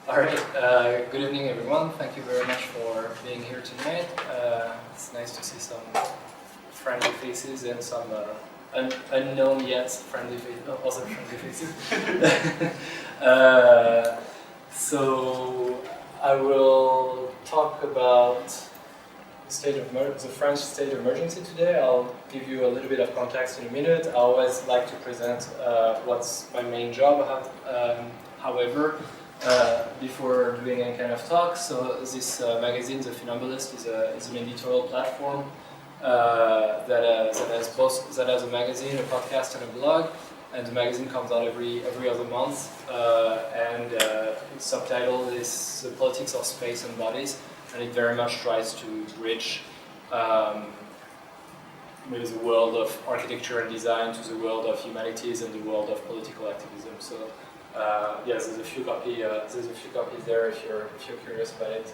All right, good evening everyone. Thank you very much for being here tonight. It's nice to see some friendly faces and some unknown yet friendly other friendly faces. So I will talk about the French state of emergency today. I'll give you a little bit of context in a minute. I always like to present what's my main job. However, before doing any kind of talk, so this magazine, the Funambulist, is an editorial platform that has a magazine, a podcast, and a blog. And the magazine comes out every other month, and its subtitle is "The Politics of Space and Bodies," and it very much tries to bridge maybe the world of architecture and design to the world of humanities and the world of political activism. So. Yes, there's a few copies there if you're curious about it.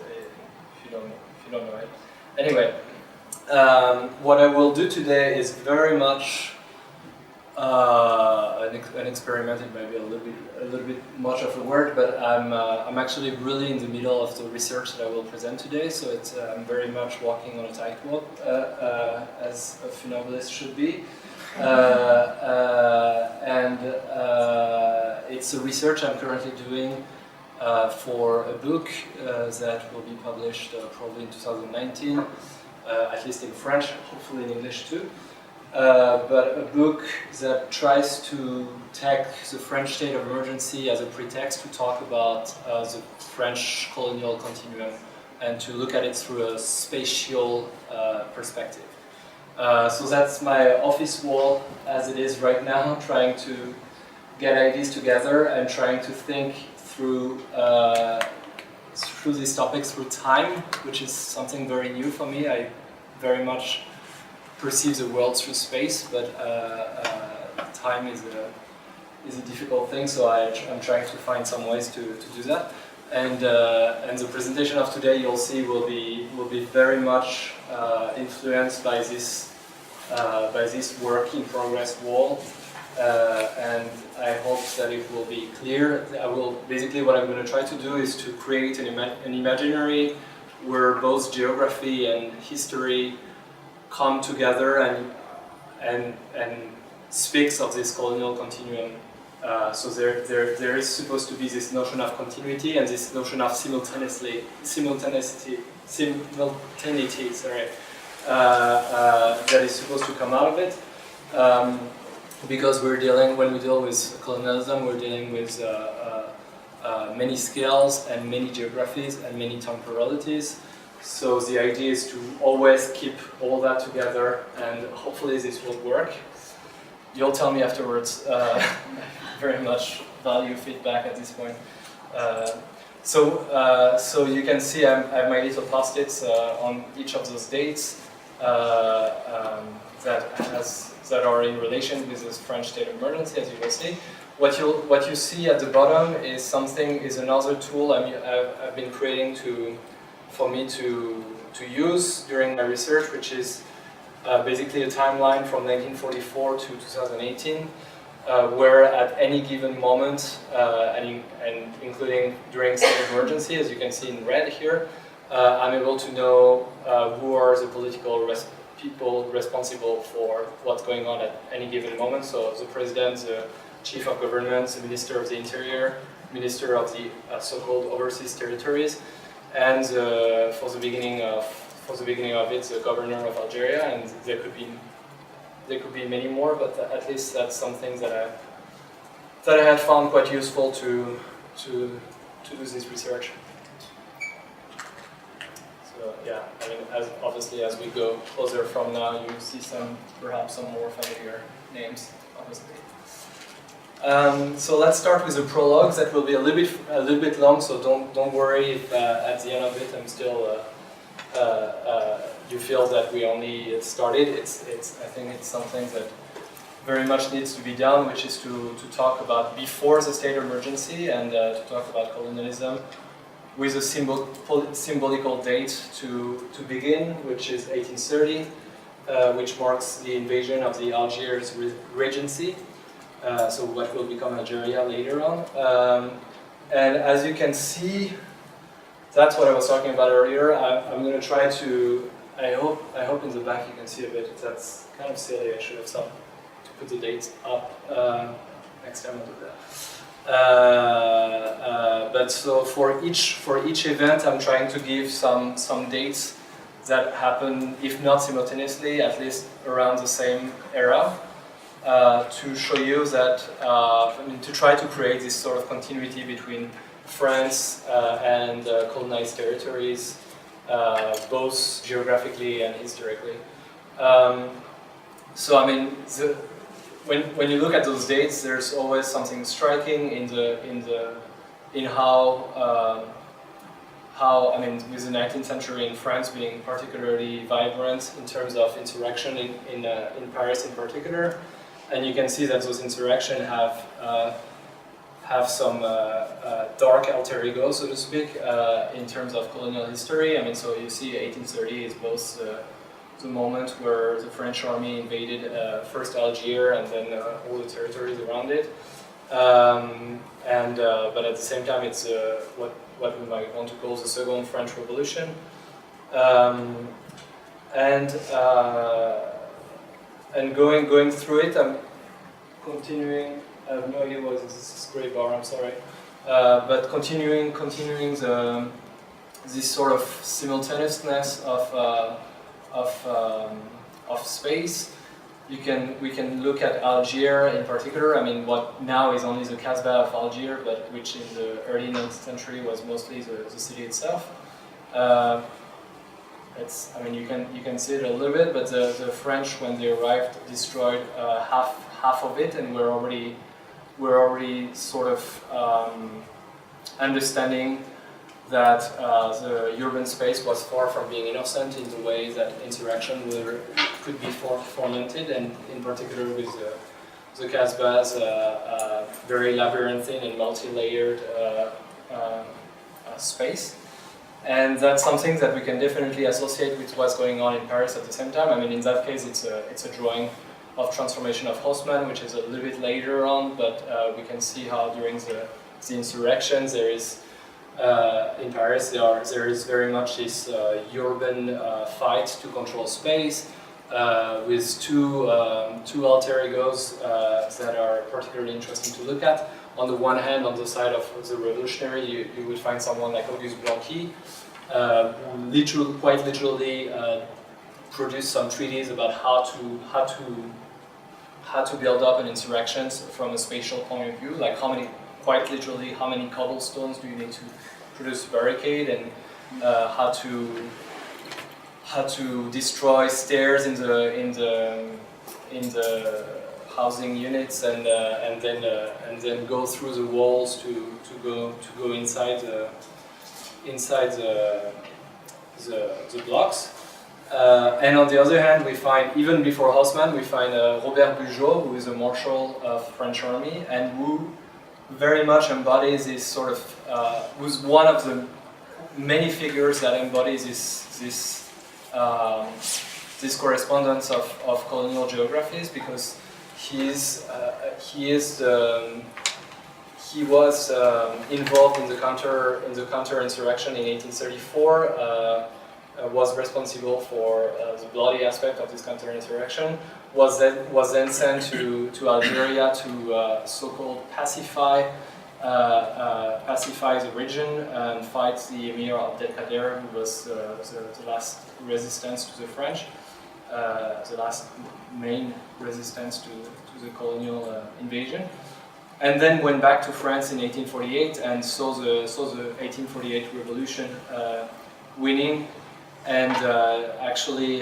If you don't know it. Anyway, what I will do today is very much an experiment. It might be a little bit much of a word, but I'm actually really in the middle of the research that I will present today. So I'm very much walking on a tightrope, as a funambulist should be. It's a research I'm currently doing for a book that will be published probably in 2019, at least in French, hopefully in English too. But a book that tries to take the French state of emergency as a pretext to talk about the French colonial continuum and to look at it through a spatial perspective. So that's my office wall as it is right now, trying to get ideas together and trying to think through these topics through time, which is something very new for me. I very much perceive the world through space, but time is a difficult thing, so I'm trying to find some ways to do that. And the presentation of today, you'll see, will be very much influenced by this work in progress wall, and I hope that it will be clear. Basically what I'm going to try to do is to create an imaginary where both geography and history come together and speaks of this colonial continuum. So there is supposed to be this notion of continuity and this notion of simultaneity, that is supposed to come out of it. Because when we deal with colonialism, we're dealing with many scales and many geographies and many temporalities. So the idea is to always keep all that together, and hopefully this will work. You'll tell me afterwards. Very much value feedback at this point. So you can see I have my little post-its on each of those dates that are in relation with this French state of emergency, as you will see. What you see at the bottom is another tool I've been creating for me to use during my research, which is basically a timeline from 1944 to 2018. Where at any given moment, and including during state of emergency, as you can see in red here, I'm able to know who are the political people responsible for what's going on at any given moment. So the president, the chief of government, the minister of the interior, minister of the so-called overseas territories, and for the beginning of it, the governor of Algeria, and there could be many more, but at least that's something that I had found quite useful to do this research. So yeah, I mean, obviously as we go closer from now, you see perhaps some more familiar names, obviously. So let's start with a prologue that will be a little bit long. So don't worry if at the end of it I'm still. You feel that we only started. I think it's something that very much needs to be done, which is to talk about before the state of emergency and to talk about colonialism with a symbolical date to begin, which is 1830, which marks the invasion of the Algiers Regency, so what will become Algeria later on. and as you can see, that's what I was talking about earlier. I'm going to try to, I hope in the back you can see a bit. That's kind of silly, I should have thought to put the dates up. Next time I'll do that. But so for each event, I'm trying to give some dates that happen, if not simultaneously, at least around the same era, to show you that, to try to create this sort of continuity between France and colonized territories, both geographically and historically. So I mean, when you look at those dates, there's always something striking in how I mean, with the 19th century in France being particularly vibrant in terms of interaction in Paris in particular, and you can see that those interactions have some dark alter ego, so to speak, in terms of colonial history. I mean, so you see 1830 is both the moment where the French army invaded first Algiers and then all the territories around it. But at the same time, it's what we might want to call the Second French Revolution. And going through it, I'm continuing. I have no idea what this gray bar. I'm sorry, but continuing this sort of simultaneousness of space. We can look at Algiers in particular. I mean, what now is only the Kasbah of Algiers, but which in the early 19th century was mostly the city itself. I mean, you can see it a little bit, but the French, when they arrived, destroyed half of it, and we're already sort of understanding that the urban space was far from being innocent in the way that interaction could be fomented, and in particular with the Kasbah's very labyrinthine and multi-layered space. And that's something that we can definitely associate with what's going on in Paris at the same time. I mean, in that case, it's a drawing of transformation of Haussmann, which is a little bit later on, but we can see how during the insurrections there is in Paris there is very much this urban fight to control space with two alter egos that are particularly interesting to look at. On the one hand, on the side of the revolutionary, you would find someone like Auguste Blanqui, who quite literally produced some treatises about how to build up an insurrection from a spatial point of view, like how many cobblestones do you need to produce a barricade, and how to destroy stairs in the housing units, and then go through the walls to go inside the blocks. And on the other hand, we find, even before Haussmann, we find Robert Bugeaud, who is a marshal of French army, and who very much embodies this sort of, who's one of the many figures that embodies this correspondence of colonial geographies, because he was involved in the counter-insurrection in 1834. Was responsible for the bloody aspect of this counter-insurrection. Was then sent to Algeria to so-called pacify the region and fight the Emir Abdelkader, who was the last resistance to the French, the last main resistance to the colonial invasion, and then went back to France in 1848 and saw the 1848 revolution winning, and actually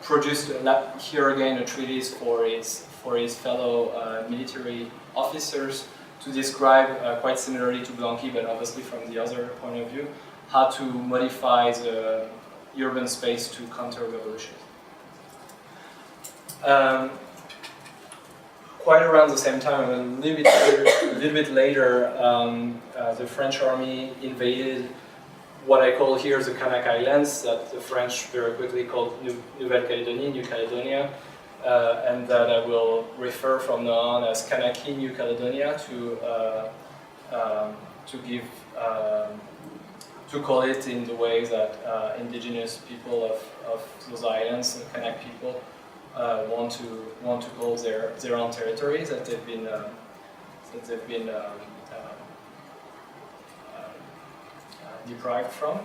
produced here again a treatise for his fellow military officers to describe, quite similarly to Blanqui, but obviously from the other point of view, how to modify the urban space to counter revolution. Quite around the same time, a little bit later, the French army invaded what I call here the Kanak Islands, that the French very quickly called Nouvelle-Calédonie, New Caledonia, and that I will refer from now on as Kanaki, New Caledonia, to to call it in the way that indigenous people of those islands, Kanak people, want to call their own territories that they've been deprived from.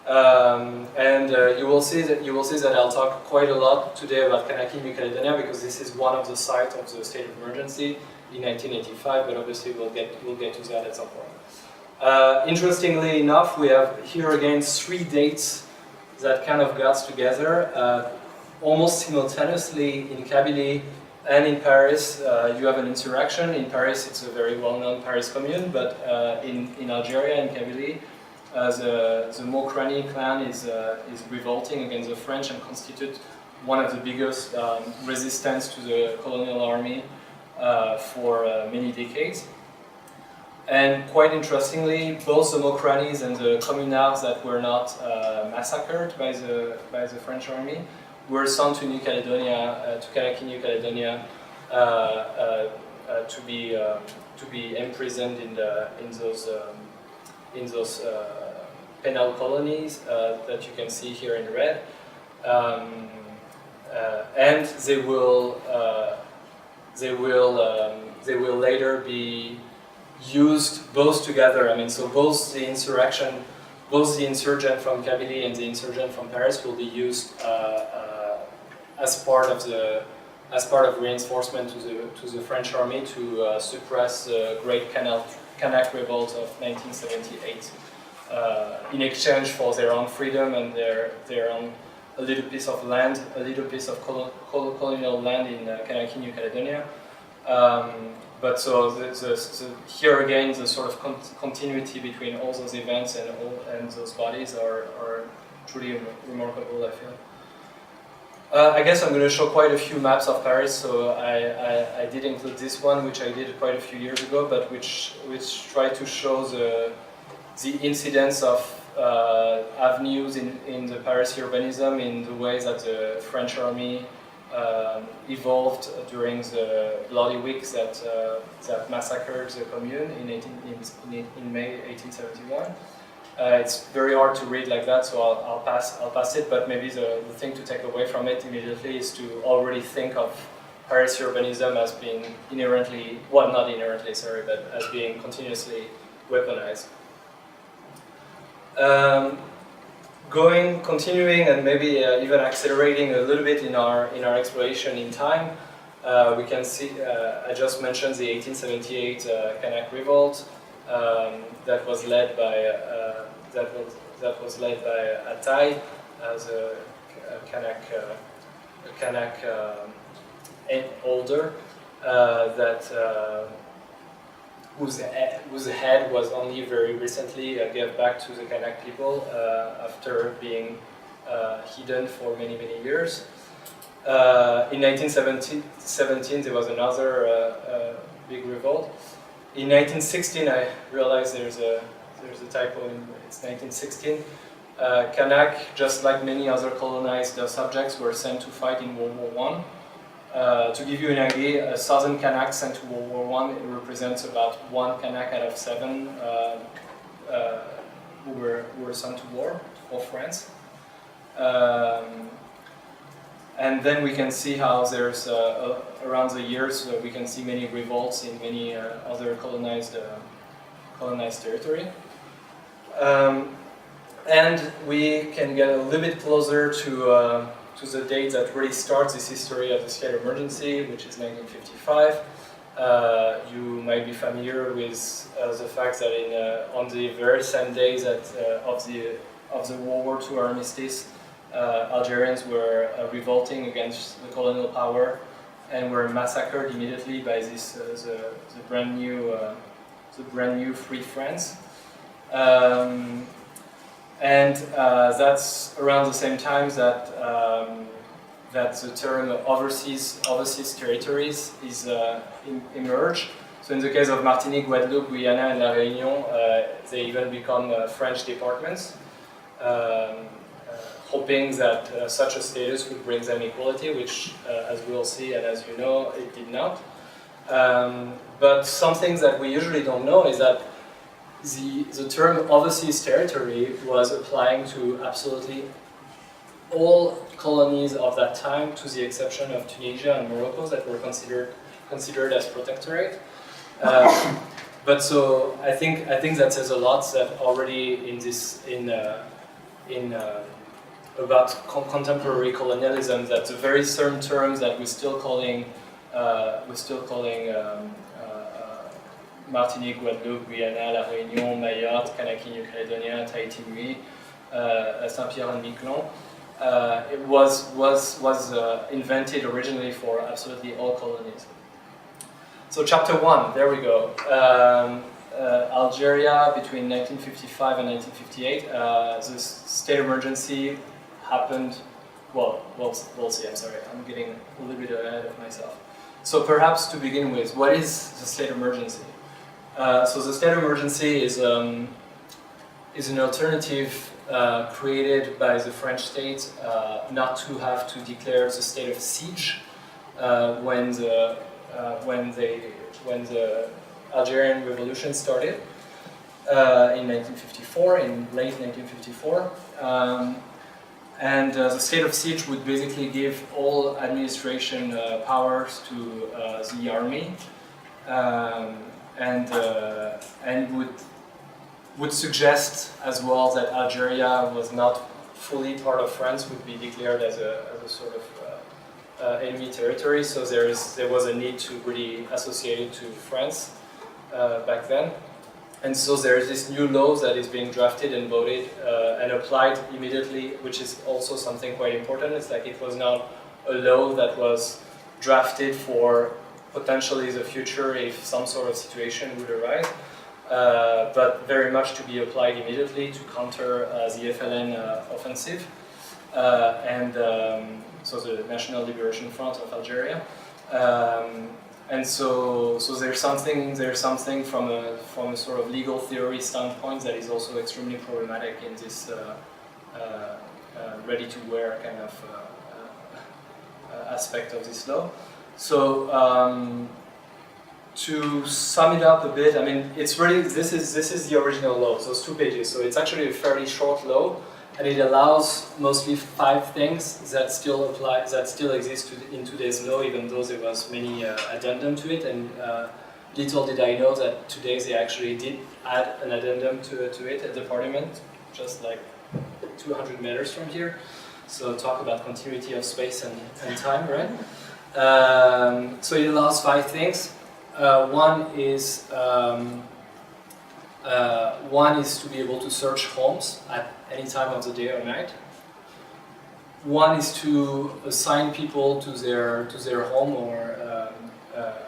You will see that I'll talk quite a lot today about Kanaki New Caledonia, because this is one of the sites of the state of emergency in 1985. But obviously we'll get to that at some point. Interestingly enough, we have here again 3 dates that kind of got together almost simultaneously in Kabylie and in Paris. You have an insurrection. In Paris, it's a very well-known Paris Commune, but in Algeria, in Kabylie, the Mokrani clan is revolting against the French and constitute one of the biggest resistance to the colonial army for many decades. And quite interestingly, both the Mokranis and the communards that were not massacred by the French army were sent to New Caledonia, to Kanaki New Caledonia, to be imprisoned in those penal colonies that you can see here in red, and they will later be used both together. I mean, so both the insurgent from Kabylie and the insurgent from Paris will be used as part of reinforcement to the French army to suppress the Great Kanak Revolt of 1978 in exchange for their own freedom and their own a little piece of land, a little piece of colonial land in Kanaki New Caledonia. But so here again, the sort of continuity between all those events and those bodies are truly remarkable, I feel. I guess I'm going to show quite a few maps of Paris, so I did include this one, which I did quite a few years ago, but which try to show the incidence of avenues in the Paris urbanism in the way that the French army evolved during the bloody weeks that massacred the commune in May 1871. It's very hard to read like that, so I'll pass it. But maybe the thing to take away from it immediately is to already think of Paris urbanism as being inherently, well, not inherently, sorry, but as being continuously weaponized. Continuing and maybe even accelerating a little bit in our exploration in time, we can see, I just mentioned the 1878 Kanak Revolt that was led by Attai, as a Kanak older whose head was only very recently given back to the Kanak people after being hidden for many years. In 1917 there was another big revolt. In 1916, I realized there's a typo. It's 1916. Kanak, just like many other colonized subjects, were sent to fight in World War I. To give you an idea, a southern Kanak sent to World War I, it represents about 1 Kanak out of 7 who were sent to war for France. And then we can see how there's, around the years, we can see many revolts in many other colonized territory. And we can get a little bit closer to the date that really starts this history of the state of emergency, which is 1955. You might be familiar with the fact that on the very same day that of the World War II armistice, Algerians were revolting against the colonial power and were massacred immediately by this the brand new Free France. And that's around the same time that that the term overseas territories is emerged. So in the case of Martinique, Guadeloupe, Guyana, and La Réunion, they even become French departments, hoping that such a status would bring them equality, which, as we'll see and as you know, it did not. But some things that we usually don't know is that the term overseas territory was applying to absolutely all colonies of that time, to the exception of Tunisia and Morocco that were considered as protectorate. But so I think that says a lot, that already about contemporary colonialism, that the very same terms that we're still calling Martinique, Guadeloupe, Guyana, La Réunion, Mayotte, Kanaki, New Caledonia, Tahiti, Nui, Saint-Pierre and Miquelon. It was invented originally for absolutely all colonies. So chapter 1, there we go. Algeria between 1955 and 1958. The state of emergency happened. Well, we'll see. I'm sorry, I'm getting a little bit ahead of myself. So perhaps to begin with, what is the state of emergency? So the state of emergency is an alternative created by the French state not to have to declare the state of siege when the Algerian Revolution started in 1954, in late 1954. And the state of siege would basically give all administration powers to the army, and would suggest as well that Algeria was not fully part of France, would be declared as a sort of enemy territory. So there was a need to really associate it to France back then. And so there is this new law that is being drafted and voted and applied immediately, which is also something quite important. It's like it was not a law that was drafted for potentially the future if some sort of situation would arise, but very much to be applied immediately to counter the FLN offensive, so the National Liberation Front of Algeria. And so there's something from a sort of legal theory standpoint that is also extremely problematic in this ready-to-wear kind of aspect of this law. So to sum it up a bit, I mean, it's really this is the original law. So it's 2 pages. So it's actually a fairly short law, and it allows mostly 5 things that still apply, that still exist in today's law, even though there was many addendum to it. And little did I know that today they actually did add an addendum to it at the parliament, just like 200 meters from here. So talk about continuity of space and time, right? So it allows 5 things. One is to be able to search homes at any time of the day or night. One is to assign people to their home or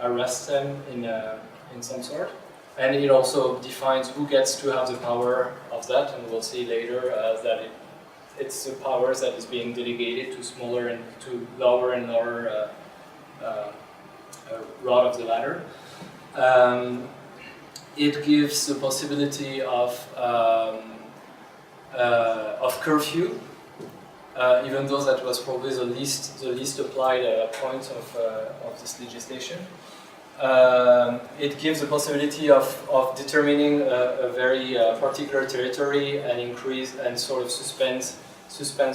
arrest them in some sort. And it also defines who gets to have the power of that, and we'll see later that it's the powers that is being delegated to smaller and to lower and lower rod of the ladder. It gives the possibility of curfew, even though that was probably the least applied point of this legislation. It gives the possibility of determining a very particular territory and increase and sort of suspends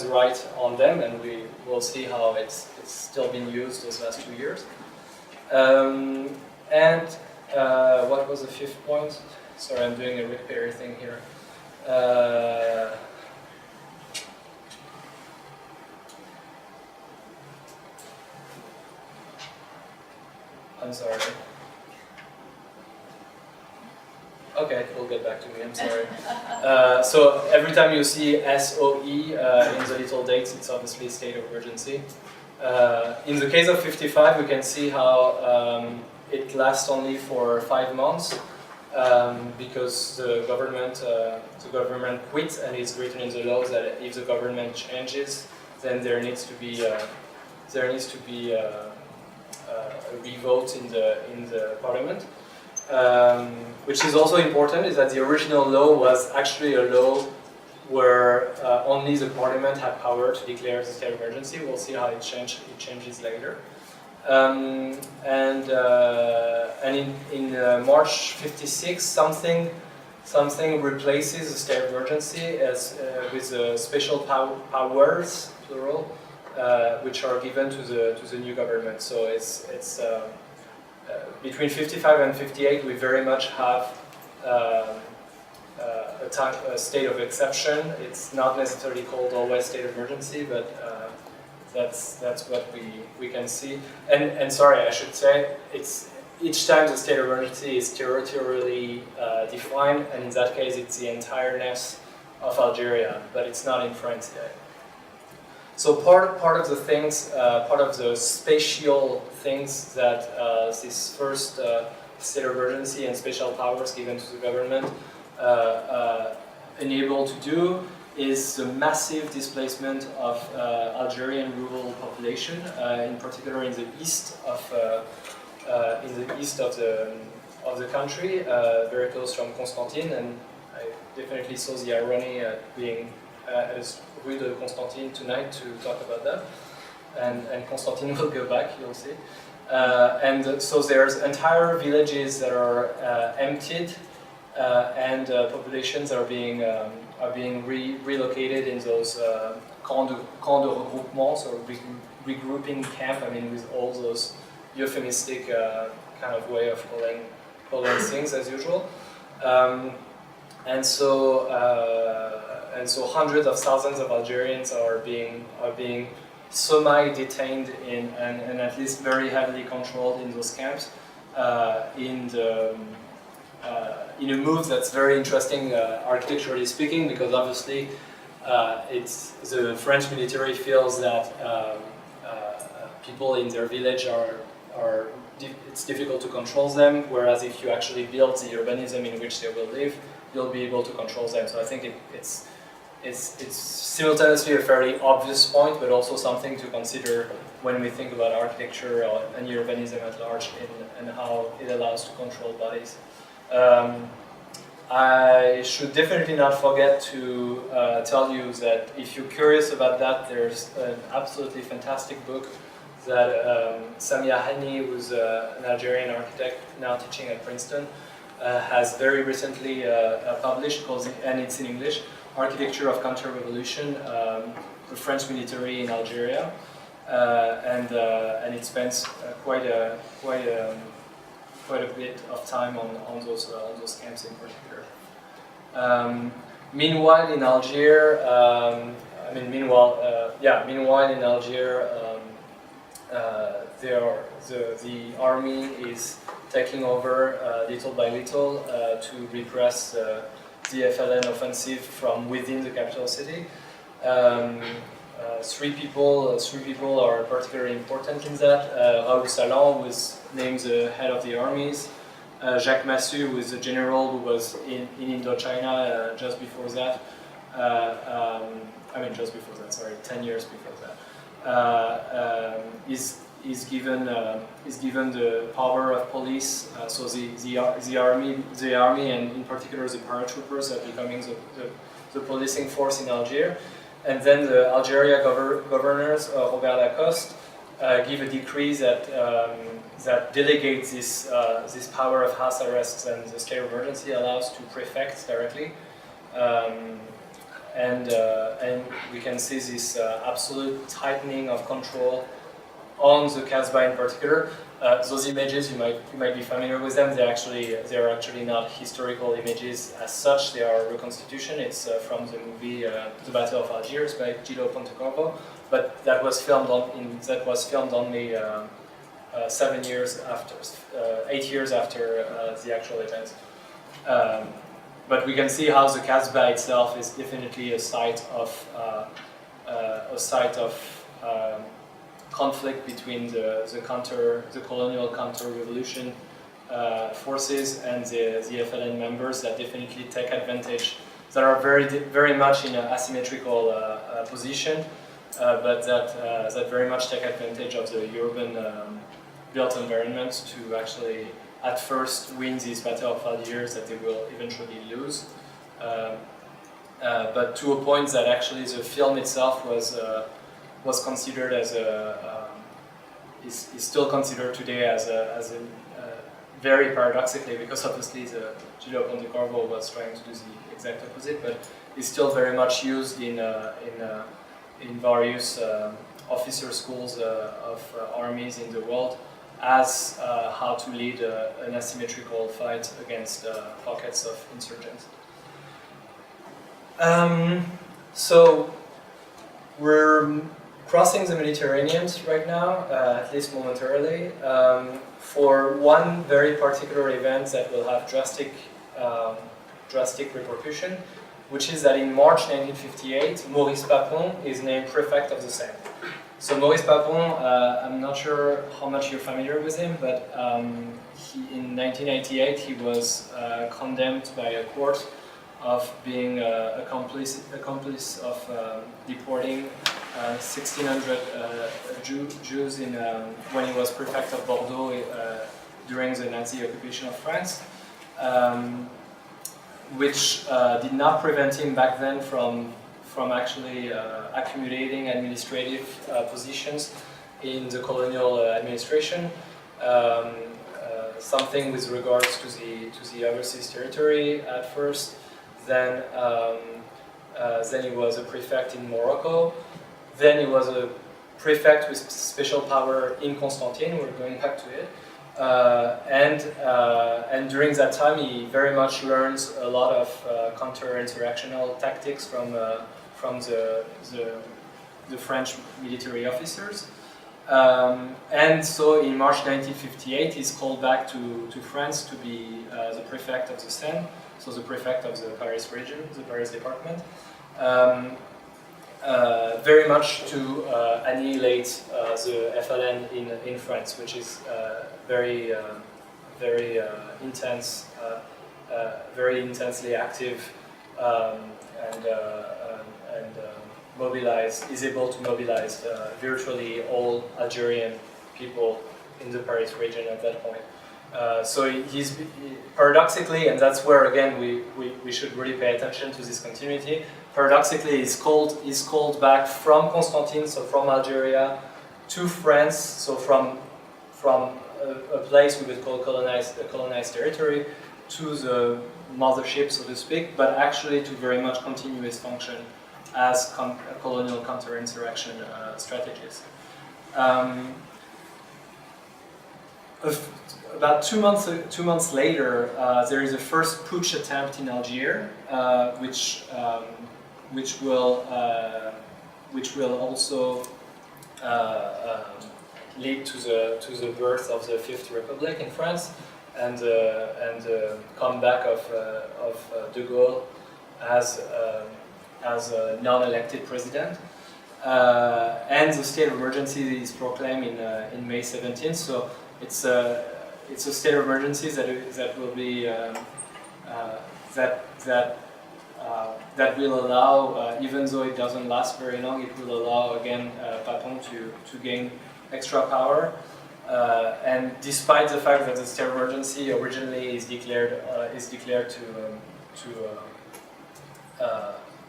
right on them, and we will see how it's still been used those last 2 years. What was the 5th point? Sorry, I'm doing a Rick Perry thing here. I'm sorry. Okay, we'll get back to me, I'm sorry. So every time you see SOE in the little dates, it's obviously state of emergency. In the case of 55, we can see how it lasts only for 5 months because the government quits, and it's written in the law that if the government changes, then there needs to be a revote in the parliament. Which is also important, is that the original law was actually a law where only the parliament had power to declare the state of emergency. We'll see how it changes later. And in March '56, something something replaces the state of emergency as with special powers, plural, which are given to the new government. So it's between 55 and 58, we very much have a state of exception. It's not necessarily called always state of emergency, but that's what we can see. And sorry, I should say, it's each time the state of emergency is territorially defined, and in that case it's the entireness of Algeria, but it's not in France yet. So part of the things, part of the spatial things that this first state of emergency and spatial powers given to the government enable to do is the massive displacement of Algerian rural population, in particular in the east of the country, very close from Constantine, and I definitely saw the irony being as Rue de Constantine tonight to talk about that, and Constantine will go back, you'll see. And so there's entire villages that are emptied, and populations are being relocated in those camps de regroupement, so regrouping camp. I mean, with all those euphemistic kind of way of calling things as usual, and so hundreds of thousands of Algerians are being semi-detained in and at least very heavily controlled in those camps, in a move that's very interesting architecturally speaking, because obviously it's the French military feels that people in their village it's difficult to control them, whereas if you actually build the urbanism in which they will live, you'll be able to control them. So I think it's simultaneously a fairly obvious point, but also something to consider when we think about architecture and urbanism at large, and how it allows to control bodies. I should definitely not forget to tell you that if you're curious about that, there's an absolutely fantastic book that Samia Hani, who's an Algerian architect now teaching at Princeton, has very recently published, and it's in English, Architecture of Counter-Revolution, the French military in Algeria, and it spends quite a bit of time on those camps in particular. Meanwhile in Algiers, the army is taking over little by little to repress the FLN offensive from within the capital city. Three people are particularly important in that. Raoul Salan was named the head of the armies. Jacques Massu, who is the general who was in Indochina just before that. 10 years before that. Is given the power of police. So the army, and in particular the paratroopers, are becoming the policing force in Algiers. And then the Algeria governors, Robert Lacoste, give a decree that delegates this power of house arrests and the state of emergency allows to prefects directly. And we can see this absolute tightening of control on the Casbah in particular. Those images, you might be familiar with them. They're actually not historical images as such. They are reconstitution. It's from the movie The Battle of Algiers by Gillo Pontecorvo, but that was filmed only 8 years after the actual events. But we can see how the Casbah itself is definitely a site of conflict between the colonial counter-revolution forces and the FLN members that definitely take advantage, that are very much in an asymmetrical position, but that very much take advantage of the urban built environment to actually at first win this battle of Algiers that they will eventually lose. But to a point that actually the film itself was considered as is still considered today as a very paradoxically, because obviously the Léopold Lambert was trying to do the exact opposite, but it's still very much used in various officer schools of armies in the world as how to lead an asymmetrical fight against pockets of insurgents. So we're crossing the Mediterranean right now, at least momentarily, for one very particular event that will have drastic repercussion, which is that in March 1958, Maurice Papon is named prefect of the Seine. So Maurice Papon, I'm not sure how much you're familiar with him, but in 1988 he was condemned by a court of being accomplice of deporting 1,600 Jews when he was prefect of Bordeaux during the Nazi occupation of France, which did not prevent him back then from actually accumulating administrative positions in the colonial administration. Something with regards to the overseas territory at first. Then he was a prefect in Morocco. Then he was a prefect with special power in Constantine. We're going back to it. And during that time, he very much learns a lot of counter-insurrectional tactics from the French military officers. And so in March 1958, he's called back to France to be the prefect of the Seine, so the prefect of the Paris region, the Paris department, very much to annihilate the FLN in France, which is very intense, very intensely active, and is able to mobilize virtually all Algerian people in the Paris region at that point. So he's paradoxically, and that's where again we should really pay attention to this continuity. Paradoxically, he's called back from Constantine, so from Algeria, to France, so from a place we would call colonized territory, to the mothership, so to speak, but actually to very much continue his function as colonial counter-insurrection strategies. About 2 months later, there is a first putsch attempt in Algiers, which will also lead to the birth of the Fifth Republic in France and the comeback of de Gaulle as a non-elected president. And the state of emergency is proclaimed in May 17th. So it's a state of emergency that will be that will allow, even though it doesn't last very long, it will allow again Papon to gain extra power. And despite the fact that the state of emergency originally is declared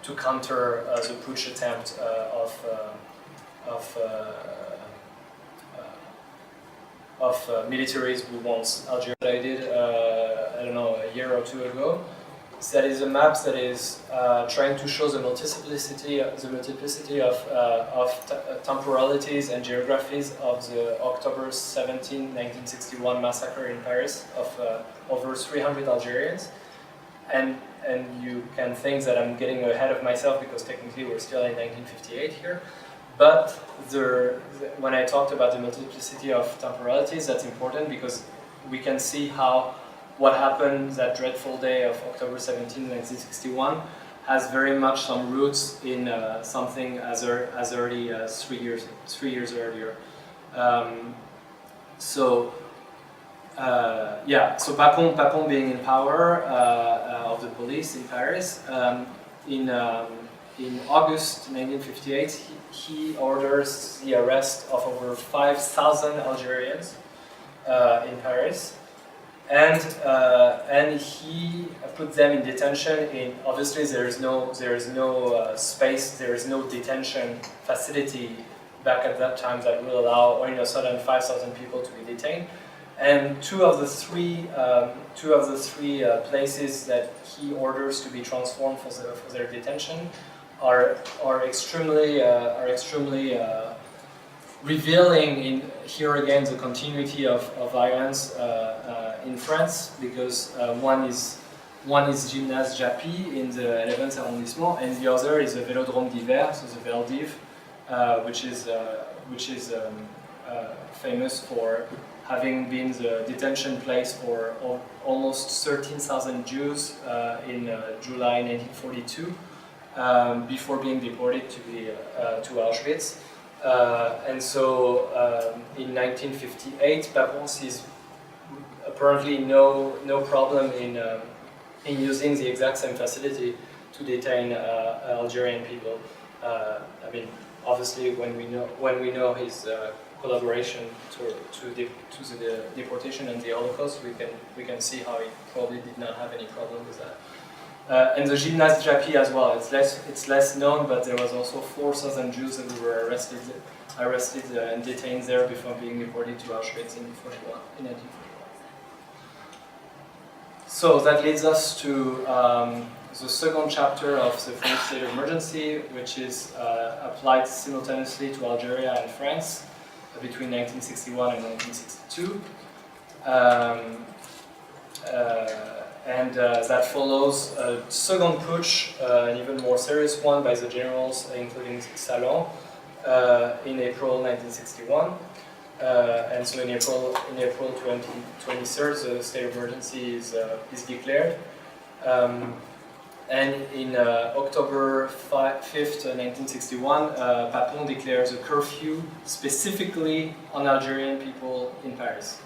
to counter the putsch attempt of militaries who wants Algeria. I did, I don't know, a year or two ago. That is a map that is trying to show the multiplicity of temporalities and geographies of the October 17, 1961 massacre in Paris of over 300 Algerians. And you can think that I'm getting ahead of myself because technically we're still in 1958 here. But when I talked about the multiplicity of temporalities, that's important because we can see how what happened that dreadful day of October 17, 1961 has very much some roots in something as early as 3 years earlier. So Papon being in power of the police in Paris, in August 1958, he orders the arrest of over 5,000 Algerians in Paris, and he put them in detention. Obviously there is no space, there is no detention facility back at that time that will allow all of a sudden 5,000 people to be detained. And two of the three places that he orders to be transformed for their detention are extremely revealing in here again the continuity of violence in France, because one is Gymnase Japy in the 11th arrondissement, and the other is the Vélodrome d'Hiver, so the Veldiv, which is famous for having been the detention place for almost 13,000 Jews in July 1942, before being deported to Auschwitz. And so in 1958, Papon sees apparently no problem in using the exact same facility to detain Algerian people. I mean, obviously, when we know his collaboration to the deportation and the Holocaust, we can see how he probably did not have any problem with that. And the Gymnase Japy as well. It's less known, but there was also 4,000 Jews that were arrested and detained there before being deported to Auschwitz in 1941. So that leads us to the second chapter of the French state of emergency, which is applied simultaneously to Algeria and France between 1961 and 1962. And that follows a second putsch, an even more serious one by the generals, including Salon, in April 1961. And so in April 23rd, the state of emergency is declared. And in October 5th, 1961, Papon declares a curfew specifically on Algerian people in Paris.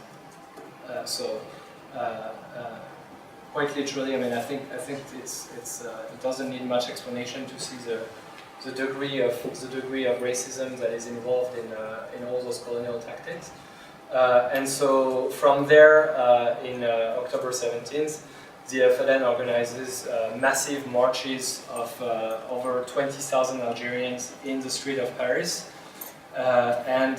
Quite literally, I mean, I think it doesn't need much explanation to see the degree of racism that is involved in all those colonial tactics. And so from there, in October 17th, the FLN organizes massive marches of over 20,000 Algerians in the street of Paris, and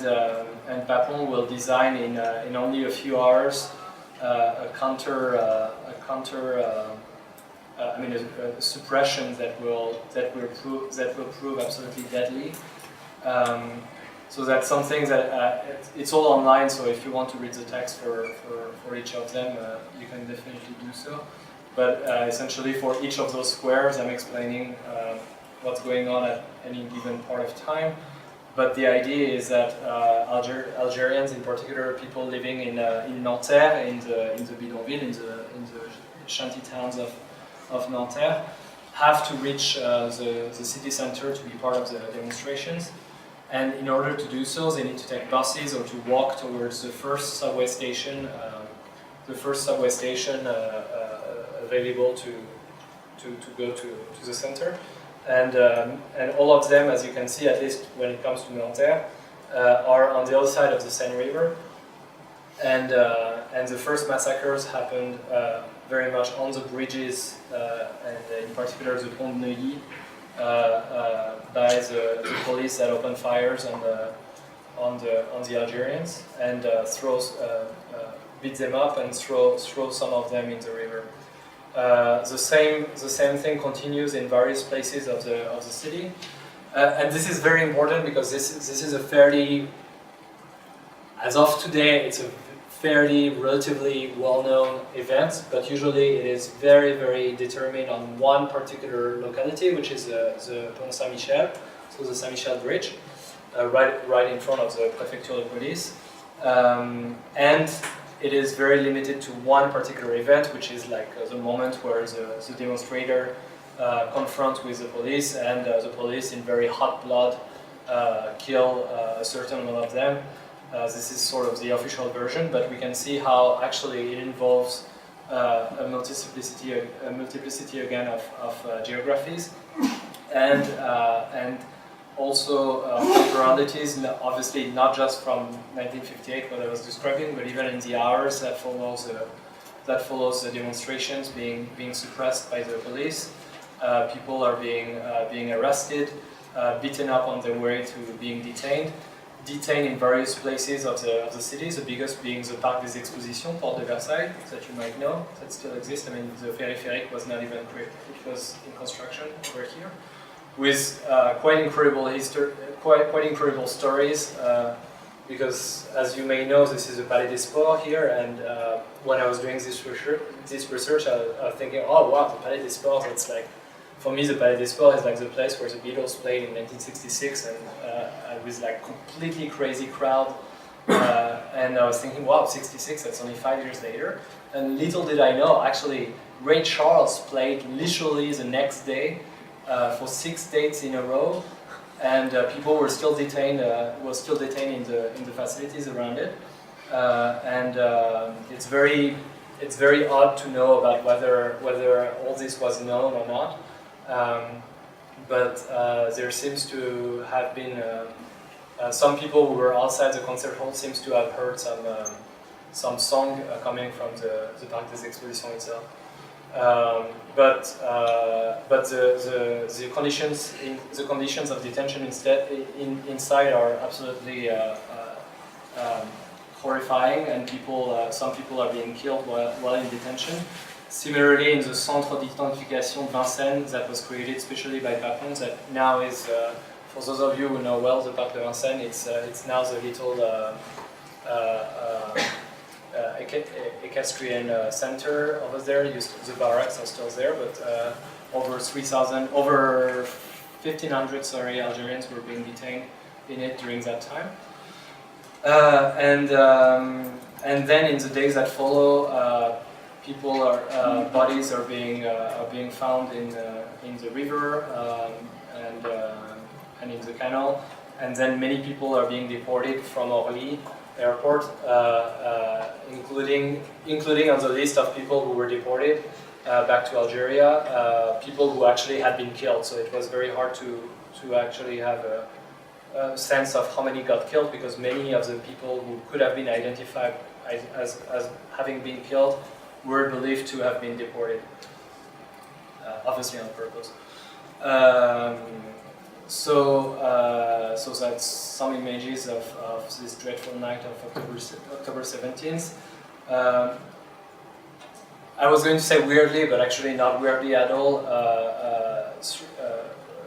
Papon will design in only a few hours a suppression that will prove absolutely deadly. So that's something that it's all online. So if you want to read the text for each of them, you can definitely do so. But essentially, for each of those squares, I'm explaining what's going on at any given part of time. But the idea is that Algerians, in particular, people living in Nanterre, in the bidonville, in the shanty towns of Nanterre, have to reach the city center to be part of the demonstrations. And in order to do so, they need to take buses or to walk towards the first subway station available to go to the center. And all of them, as you can see, at least when it comes to Nanterre, are on the other side of the Seine River. And the first massacres happened very much on the bridges, and in particular the Pont de Neuilly, by the police that opened fires on the Algerians and beat them up and throw some of them in the river. The same thing continues in various places of the city, and this is very important because this is a fairly, as of today, it's a fairly relatively well-known event, but usually it is very, very determined on one particular locality, which is the Pont Saint-Michel, so the Saint-Michel Bridge, right in front of the Préfecture de Police, and it is very limited to one particular event, which is like the moment where the demonstrator confronts with the police, and the police, in very hot blood, kill a certain amount of them. This is sort of the official version, but we can see how actually it involves a multiplicity again of geographies, and also temporalities, obviously not just from 1958, what I was describing, but even in the hours that follows the demonstrations being suppressed by the police. People are being arrested, beaten up on their way to being detained, detained in various places of the city, the biggest being the Parc des Expositions, Porte de Versailles, that you might know, that still exists. I mean, the Périphérique was not even created, it was in construction over here, with quite incredible stories, because as you may know, this is the Palais des Sports here, and when I was doing this research, I was thinking, oh wow, the Palais des Sports, it's like, for me, the Palais des Sports is like the place where the Beatles played in 1966, and with like completely crazy crowd. And I was thinking, wow, 66, that's only 5 years later. And little did I know, actually, Ray Charles played literally the next day for 6 dates in a row, and people were still detained. In the facilities around it. It's very odd to know about whether all this was known or not. But there seems to have been some people who were outside the concert hall seems to have heard some song coming from the Parc des Expositions itself. But the conditions of detention inside are absolutely horrifying, and some people are being killed while in detention. Similarly, in the Centre d'Identification de Vincennes that was created especially by Papon, that now is, for those of you who know well the Parc de Vincennes, it's now the little equestrian center over there. The barracks are still there, but over 1,500 Algerians were being detained in it during that time. And then in the days that follow, bodies are being found in the river and in the canal, and then many people are being deported from Orly airport, including on the list of people who were deported back to Algeria, people who actually had been killed. So it was very hard to actually have a sense of how many got killed, because many of the people who could have been identified as having been killed were believed to have been deported, obviously on purpose. So that's some images of this dreadful night of October 17th. I was going to say weirdly, but actually not weirdly at all. A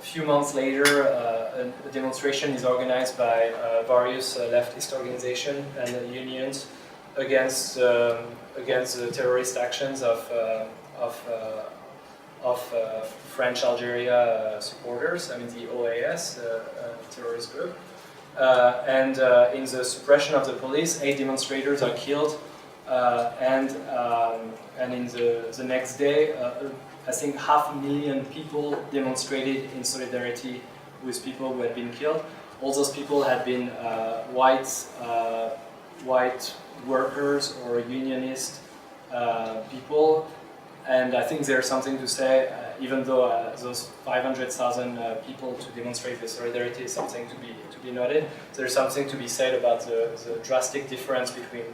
few months later, a demonstration is organized by various leftist organizations and unions against the terrorist actions of French Algeria supporters. I mean the OAS, terrorist group. And in the suppression of the police, 8 demonstrators are killed, and in the next day, I think 500,000 people demonstrated in solidarity with people who had been killed. All those people had been white workers or unionist people, and I think there's something to say, even though those 500,000 people to demonstrate the solidarity is something to be noted, there's something to be said about the drastic difference between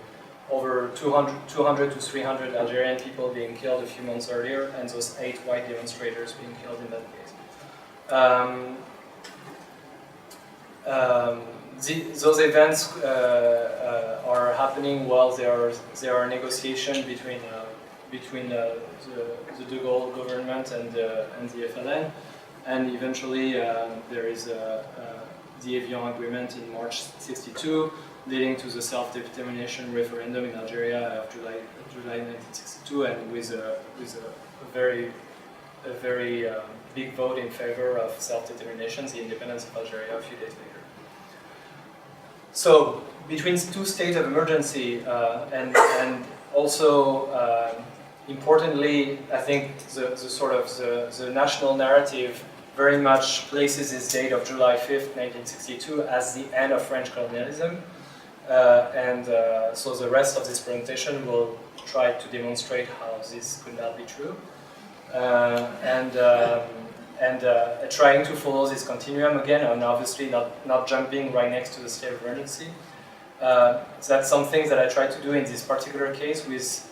over 200 to 300 Algerian people being killed a few months earlier and those 8 white demonstrators being killed in that case. Those events are happening while there are negotiations between the De Gaulle government and the FLN, and eventually there is the Evian Agreement in March '62, leading to the self-determination referendum in Algeria of July 1962, and with a very big vote in favor of self-determination, the independence of Algeria a few days later. So between 2 states of emergency and also importantly, I think the national narrative very much places this date of July 5th, 1962 as the end of French colonialism. So the rest of this presentation will try to demonstrate how this could not be true. Trying to follow this continuum again, and obviously not jumping right next to the state of emergency. That's something that I tried to do in this particular case with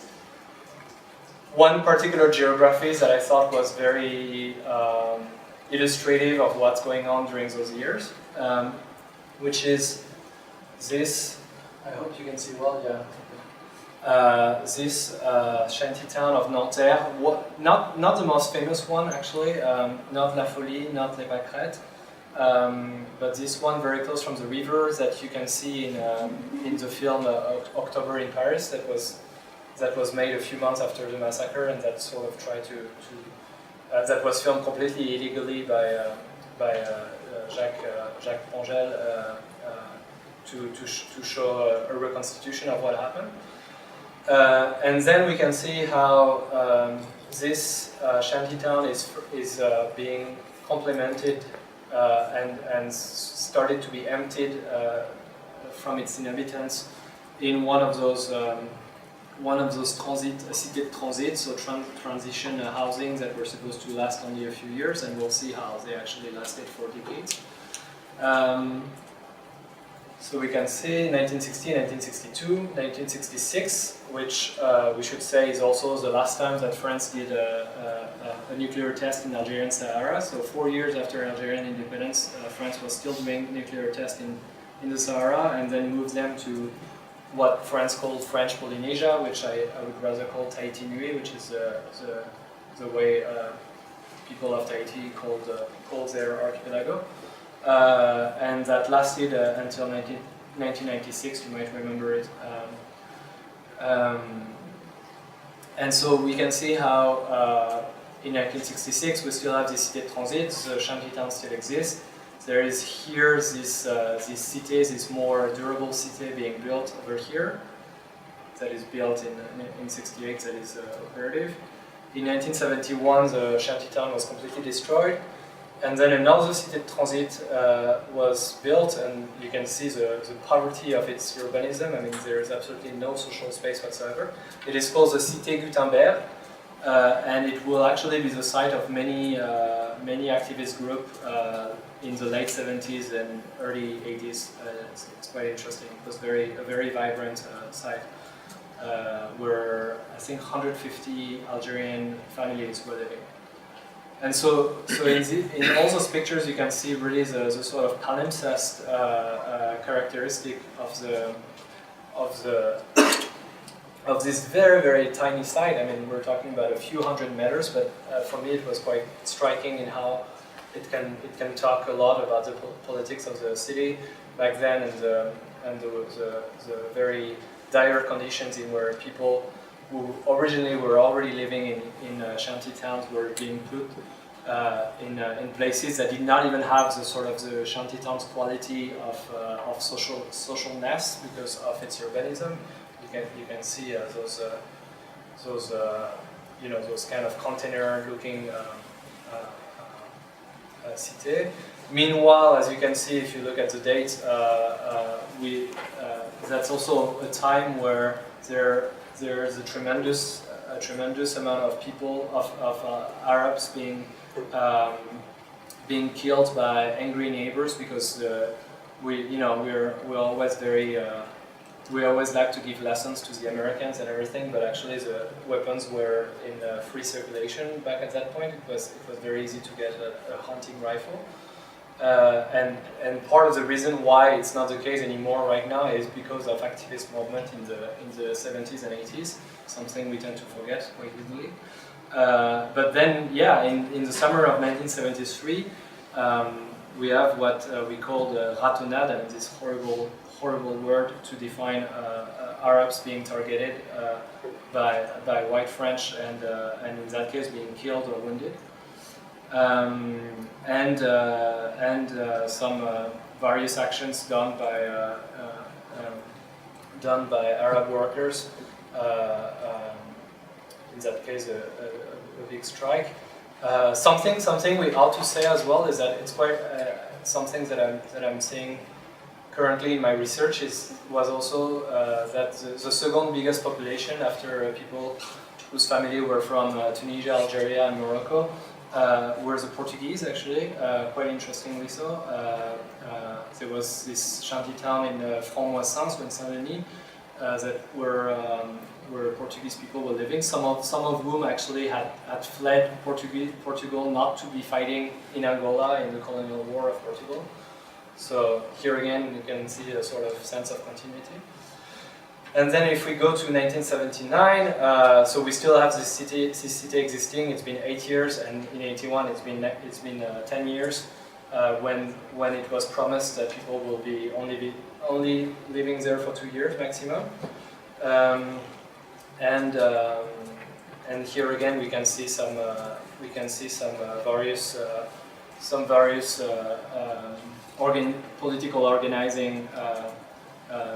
one particular geography that I thought was very illustrative of what's going on during those years, which is this, I hope you can see well, yeah. This shanty town of Nanterre, not the most famous one actually, not La Folie, not Les Pâquerettes, but this one very close from the river that you can see in the film October in Paris, that was made a few months after the massacre, and that sort of tried to that was filmed completely illegally by Jacques Pongel to show a reconstitution of what happened. And then we can see how this shantytown is being complemented and started to be emptied from its inhabitants in one of those cité de transit, so transition housing that were supposed to last only a few years, and we'll see how they actually lasted for decades. So we can see 1960, 1962, 1966, which we should say is also the last time that France did a nuclear test in Algerian Sahara. So 4 years after Algerian independence, France was still doing nuclear tests in the Sahara, and then moved them to what France called French Polynesia, which I would rather call Tahiti Nui, which is the way people of Tahiti called their archipelago. And that lasted until 1996, you might remember it. And so we can see how in 1966 we still have this cité de transit, the shantytown still exists. There is here this cité, this more durable cité being built over here, that is built in 68, that is operative. In 1971 the shantytown was completely destroyed. And then another cité de transit was built, and you can see the poverty of its urbanism. I mean, there is absolutely no social space whatsoever. It is called the Cité Gutenberg, and it will actually be the site of many activist groups in the late 70s and early 80s. It's quite interesting. It was a very vibrant site where I think 150 Algerian families were living. And so in all those pictures you can see really the sort of palimpsest characteristic of this very tiny site. I mean, we're talking about a few hundred meters, but for me it was quite striking in how it can talk a lot about the politics of the city back then, and the very dire conditions in where people who originally were already living in shanty towns were being put in places that did not even have the sort of the shanty town's quality of socialness because of its urbanism. You can see those kind of container-looking cité. Meanwhile, as you can see, if you look at the dates, that's also a time where there's a tremendous amount of people, of Arabs being killed by angry neighbors, because we always like to give lessons to the Americans and everything, but actually the weapons were in free circulation back at that point. It was very easy to get a hunting rifle. And part of the reason why it's not the case anymore right now is because of activist movement in the 70s and 80s, something we tend to forget quite easily. But then, yeah, in the summer of 1973, we have what we call the ratonnade, and this horrible word to define Arabs being targeted by white French, and in that case being killed or wounded. And some various actions done by Arab workers. In that case, a big strike. Something we ought to say as well is that it's quite something that I'm seeing currently in my research was also that the second biggest population after people whose family were from Tunisia, Algeria, and Morocco. Were the Portuguese, actually, quite interestingly so. There was this shanty town in Franc-Moissin, in Saint-Denis, that where Portuguese people were living. Some of whom actually had fled Portugal not to be fighting in Angola in the colonial war of Portugal. So here again, you can see a sort of sense of continuity. And then if we go to 1979, so we still have this city existing. It's been 8 years, and in 81 it's been 10 years when it was promised that people will be only living there for 2 years maximum. And here again we can see some various political organizing.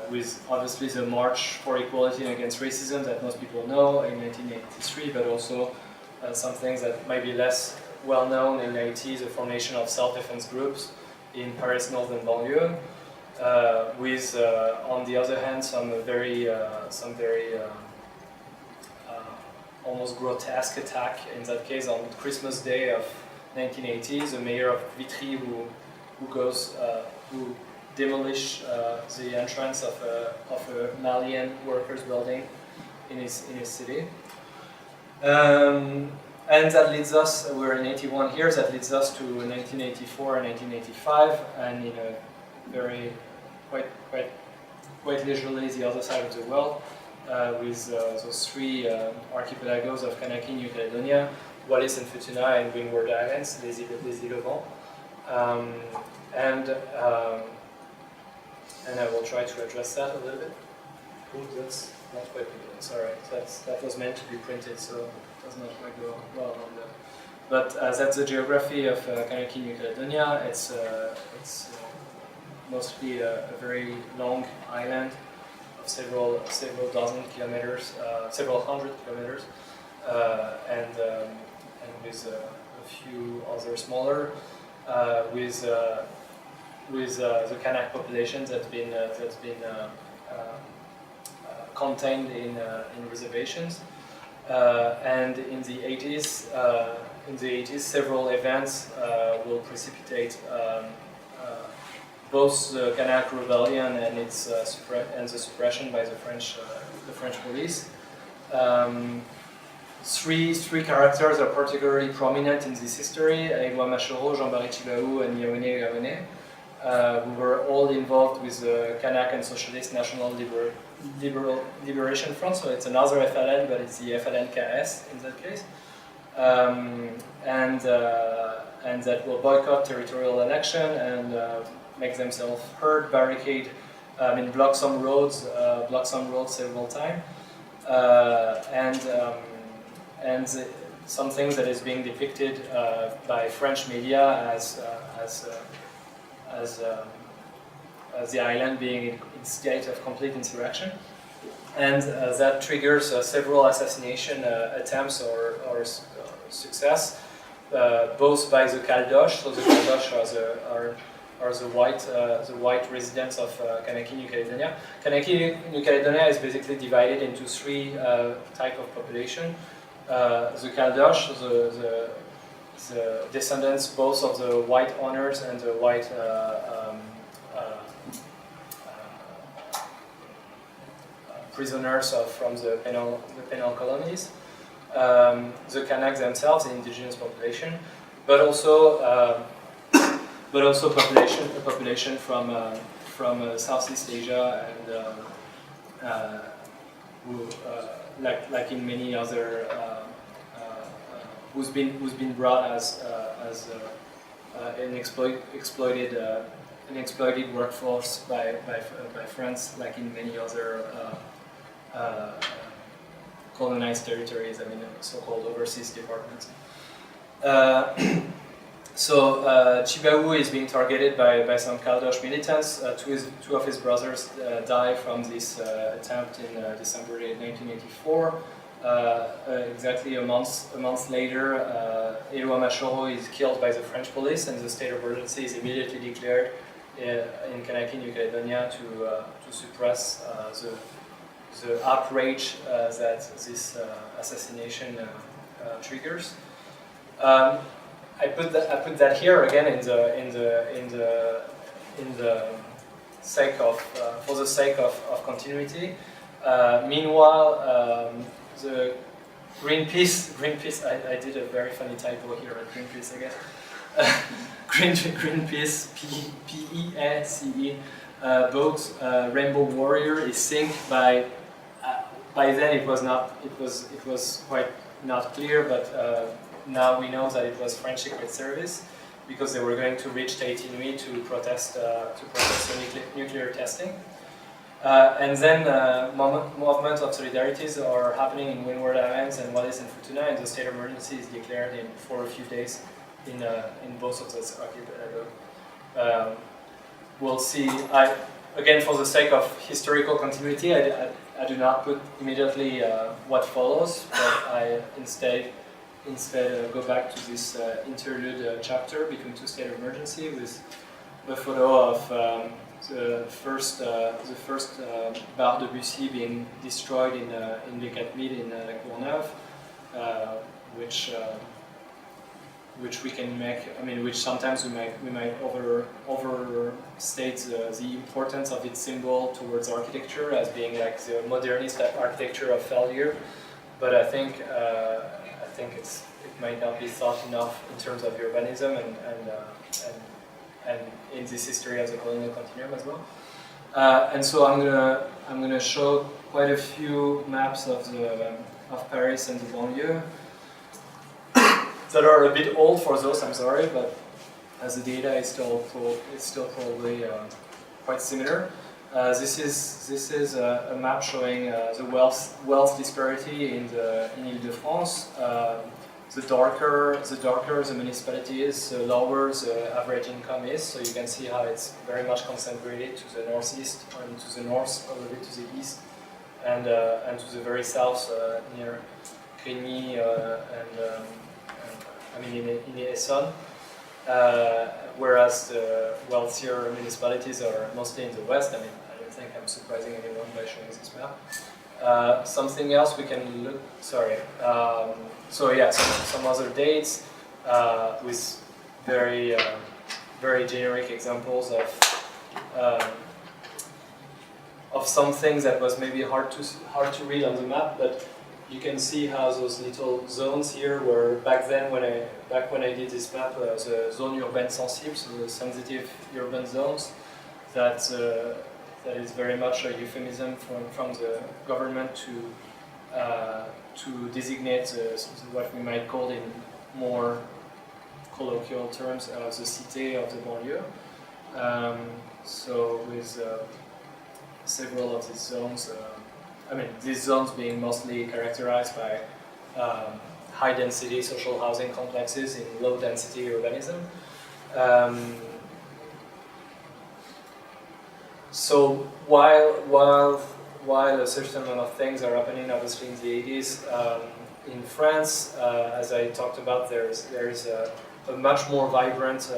With obviously the March for Equality and Against Racism that most people know in 1983, but also some things that might be less well known in the 80s, the formation of self-defense groups in Paris Northern banlieue, with on the other hand some very almost grotesque attack in that case on Christmas Day of 1980, the mayor of Vitry who demolish the entrance of a Malian workers' building in his city. And that leads us, we're in 81 here, that leads us to 1984 and 1985, and in a very, quite leisurely the other side of the world, with those three archipelagos of Kanaki, New Caledonia, Wallis and Futuna, and Windward Islands, les îles Levant. And I will try to address that a little bit. Oh, that's not quite good. Sorry, that was meant to be printed, so it does not quite go well on the. But that's the geography of Kanaki, New Caledonia. It's mostly a very long island of several dozen kilometers, several hundred kilometers, and with a few other smaller, with the Kanak population that's been contained in reservations, and in the 80s, several events will precipitate both the Kanak rebellion and its the suppression by the French police. Three characters are particularly prominent in this history: Éloi Machoro, Jean-Marie Tjibaou, and Yaoné Gaoné. Who were all involved with the Kanak and Socialist National Liberation Front, so it's another FLN, but it's the FLN-KS in that case, and that will boycott territorial election and make themselves heard, barricade, block some roads several times, and something that is being depicted by French media as the island being in state of complete insurrection, and that triggers several assassination attempts or success, both by the Caldoche. So the Caldoche are the white residents of Kanaki, New Caledonia. Kanaki, New Caledonia is basically divided into three types of population. The Caldoche, the descendants both of the white owners and the white prisoners from the penal colonies, the Kanak themselves, the indigenous population, but also population from Southeast Asia and who, like in many other. Who's been brought as an exploited workforce by France, like in many other colonized territories. I mean, so-called overseas departments. So Tjibaou is being targeted by some Caldoche militants. Two of his brothers die from this attempt in December 1984. Exactly a month later, Éloi Machoro is killed by the French police, and the state of emergency is immediately declared in Kanaki, New Caledonia, to suppress the outrage that this assassination triggers. I put that here again in the sake of for the sake of continuity. Meanwhile, the Greenpeace. I did a very funny typo here at Greenpeace, I guess. Greenpeace PEACE boat Rainbow Warrior is sunk by then it was quite not clear, but now we know that it was French Secret Service, because they were going to reach Tahiti Nui to protest the nuclear testing. And then movements of solidarities are happening in Windward Islands and Wallis and Futuna, and the state of emergency is declared for a few days in both of those archipelagos. We'll see. Again, for the sake of historical continuity, I do not put immediately what follows, but I instead go back to this interlude chapter between two states of emergency with a photo of the first Bar de Bussy being destroyed in Les Quatre Milles in La Courneuve, which we can make. I mean, which sometimes we might overstate the importance of its symbol towards architecture as being like the modernist architecture of failure. But I think it might not be thought enough in terms of urbanism and in this history of the colonial continuum as well. And so I'm gonna show quite a few maps of Paris and the banlieue that are a bit old for those. I'm sorry, but as the data is still probably quite similar. This is a map showing the wealth disparity in Ile-de-France. The darker the municipality is, the lower the average income is. So you can see how it's very much concentrated to the northeast, and to the north, a little bit to the east, and to the very south near Grigny in the Essonne. Whereas the wealthier municipalities are mostly in the west. I mean, I don't think I'm surprising anyone by showing this map. Something else we can look. Sorry. So yeah, some other dates with very generic examples of some things that was maybe hard to read on the map, but you can see how those little zones here were back when I did this map, the zone urbaine sensible, so the sensitive urban zones. That is very much a euphemism from the government to designate what we might call in more colloquial terms the cité of the banlieue. So with several of these zones, these zones being mostly characterized by high-density social housing complexes in low-density urbanism. So while a certain amount of things are happening, obviously in the 80s, in France, as I talked about, there's a much more vibrant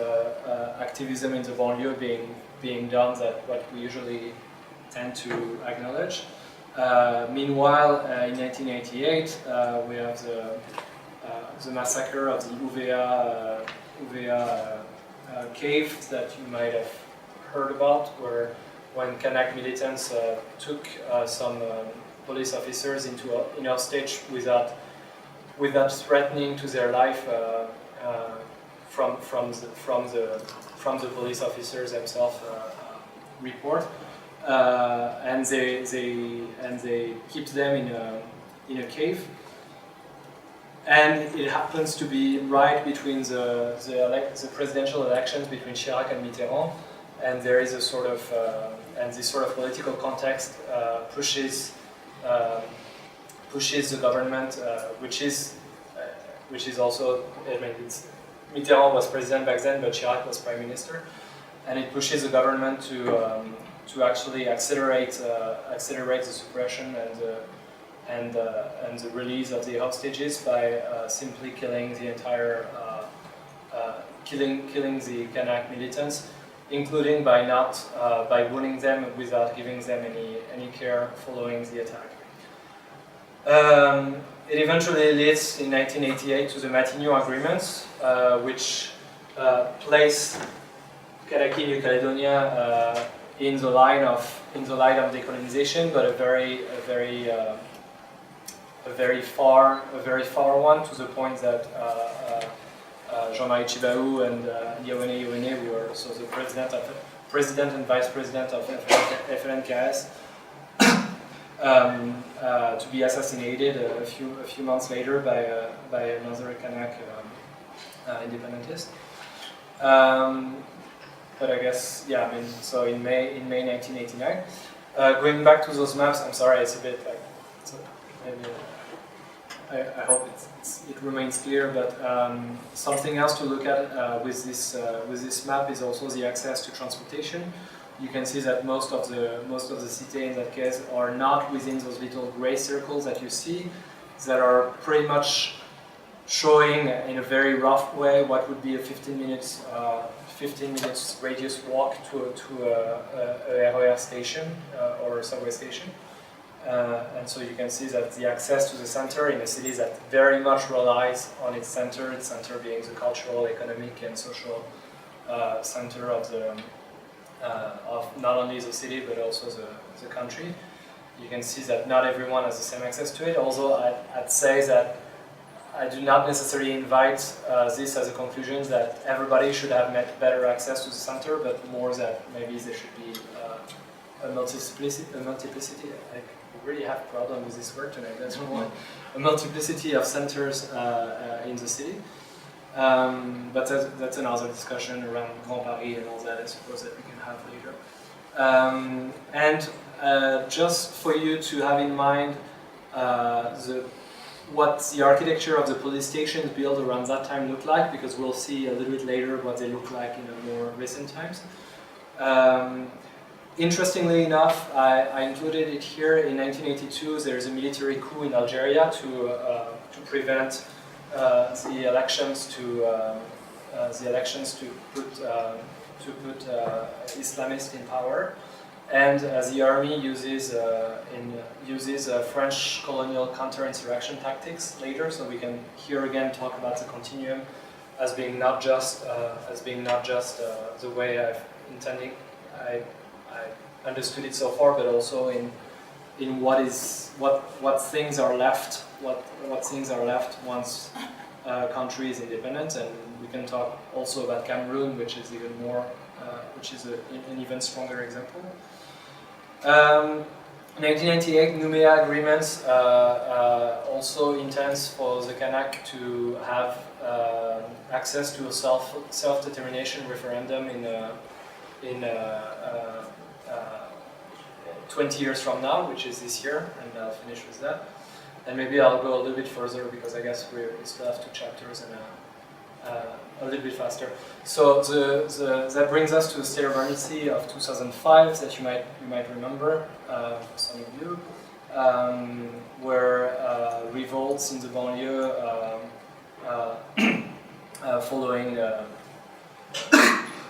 activism in the banlieue being done than what we usually tend to acknowledge. Meanwhile, in 1988, we have the massacre of the Ouvéa cave that you might have heard about, when Kanak militants took some police officers into hostage without threatening to their life from the police officers themselves report. And they keep them in a cave, and it happens to be right between the presidential elections between Chirac and Mitterrand, and there is a sort of and this sort of political context pushes the government, which is also, Mitterrand was president back then, but Chirac was prime minister, and it pushes the government to actually accelerate the suppression and the release of the hostages by simply killing the entire killing the Kanak militants, including by wounding them without giving them any care following the attack. It eventually leads in 1988 to the Matignon Agreements, which place Kanaki New Caledonia in the line of decolonization, but a very far one, to the point that Jean-Marie Chibaou and Yawene Yawene, who are also the president and vice president of FLNKS, to be assassinated a few months later by another Kanak independentist. But I guess, yeah, I mean, so in May 1989. Going back to those maps, I'm sorry, it's a bit like, maybe I hope it remains clear. But something else to look at with this map is also the access to transportation. You can see that most of the cités in that case are not within those little gray circles that you see, that are pretty much showing in a very rough way what would be a 15 minutes radius walk to a RER station or a subway station. And so you can see that the access to the center in a city that very much relies on its center being the cultural, economic, and social center of not only the city but also the country. You can see that not everyone has the same access to it, although I'd say that I do not necessarily invite this as a conclusion that everybody should have better access to the center, but more that maybe there should be a multiplicity. I really have a problem with this word tonight, that's why. A multiplicity of centers in the city. But that's another discussion around Grand Paris and all that, I suppose, that we can have later. And just for you to have in mind what the architecture of the police stations built around that time looked like, because we'll see a little bit later what they look like in more recent times. Interestingly enough, I included it here. In 1982, there's a military coup in Algeria to prevent the elections to put Islamists in power. And the army uses French colonial counter-insurrection tactics later, so we can here again talk about the continuum as being not just the way I understood it so far, but also in what things are left, what things are left once a country is independent. And we can talk also about Cameroon, which is even more, which is an even stronger example. 1998 Nouméa agreements also intends for the Kanak to have access to a self-determination referendum in 20 years from now, which is this year, and I'll finish with that. And maybe I'll go a little bit further because I guess we still have 2 chapters and a little bit faster. So that brings us to the state of emergency of 2005 that you might remember, for some of you, where revolts in the banlieue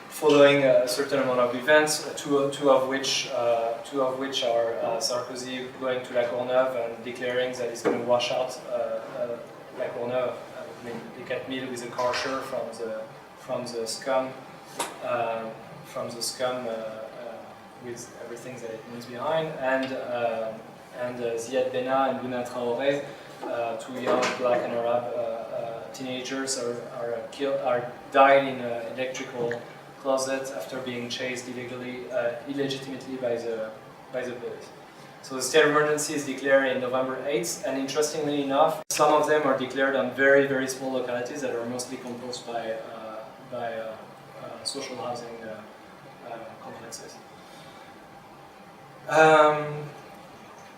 following a certain amount of events, two of which are Sarkozy going to La Courneuve and declaring that he's going to wash out La Courneuve. I mean, they get meal with a kosher from the scum with everything that it means behind, and Ziad Benna and Bouna Traoré, 2 young black and Arab teenagers, are died in an electrical closet after being chased illegitimately by the police. So the state of emergency is declared in November 8th, and interestingly enough, some of them are declared on very, very small localities that are mostly composed by social housing complexes.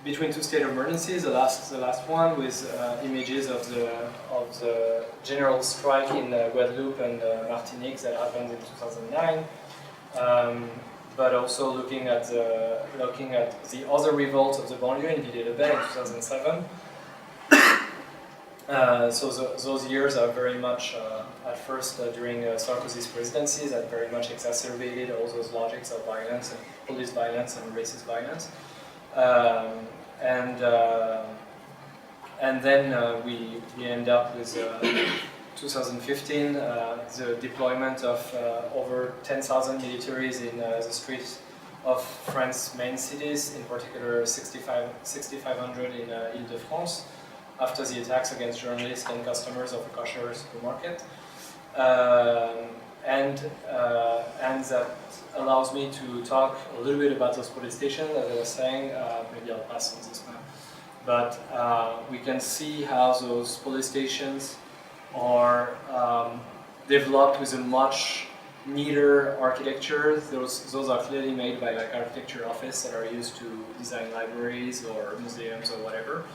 Between 2 state of emergencies, the last one with images of the general strike in Guadeloupe and Martinique that happened in 2009. But also looking at the other revolts of the banlieue in Ville-de-Bay in 2007. So those years are very much, at first during Sarkozy's presidency, that very much exacerbated all those logics of violence, and police violence and racist violence. And then we end up with 2015, the deployment of over 10,000 militaries in the streets of France's main cities, in particular 6,500 in Ile-de-France, after the attacks against journalists and customers of a kosher supermarket. And that allows me to talk a little bit about those police stations, as I was saying. Maybe I'll pass on this map. But we can see how those police stations are developed with a much neater architecture. Those are clearly made by like architecture office that are used to design libraries or museums or whatever.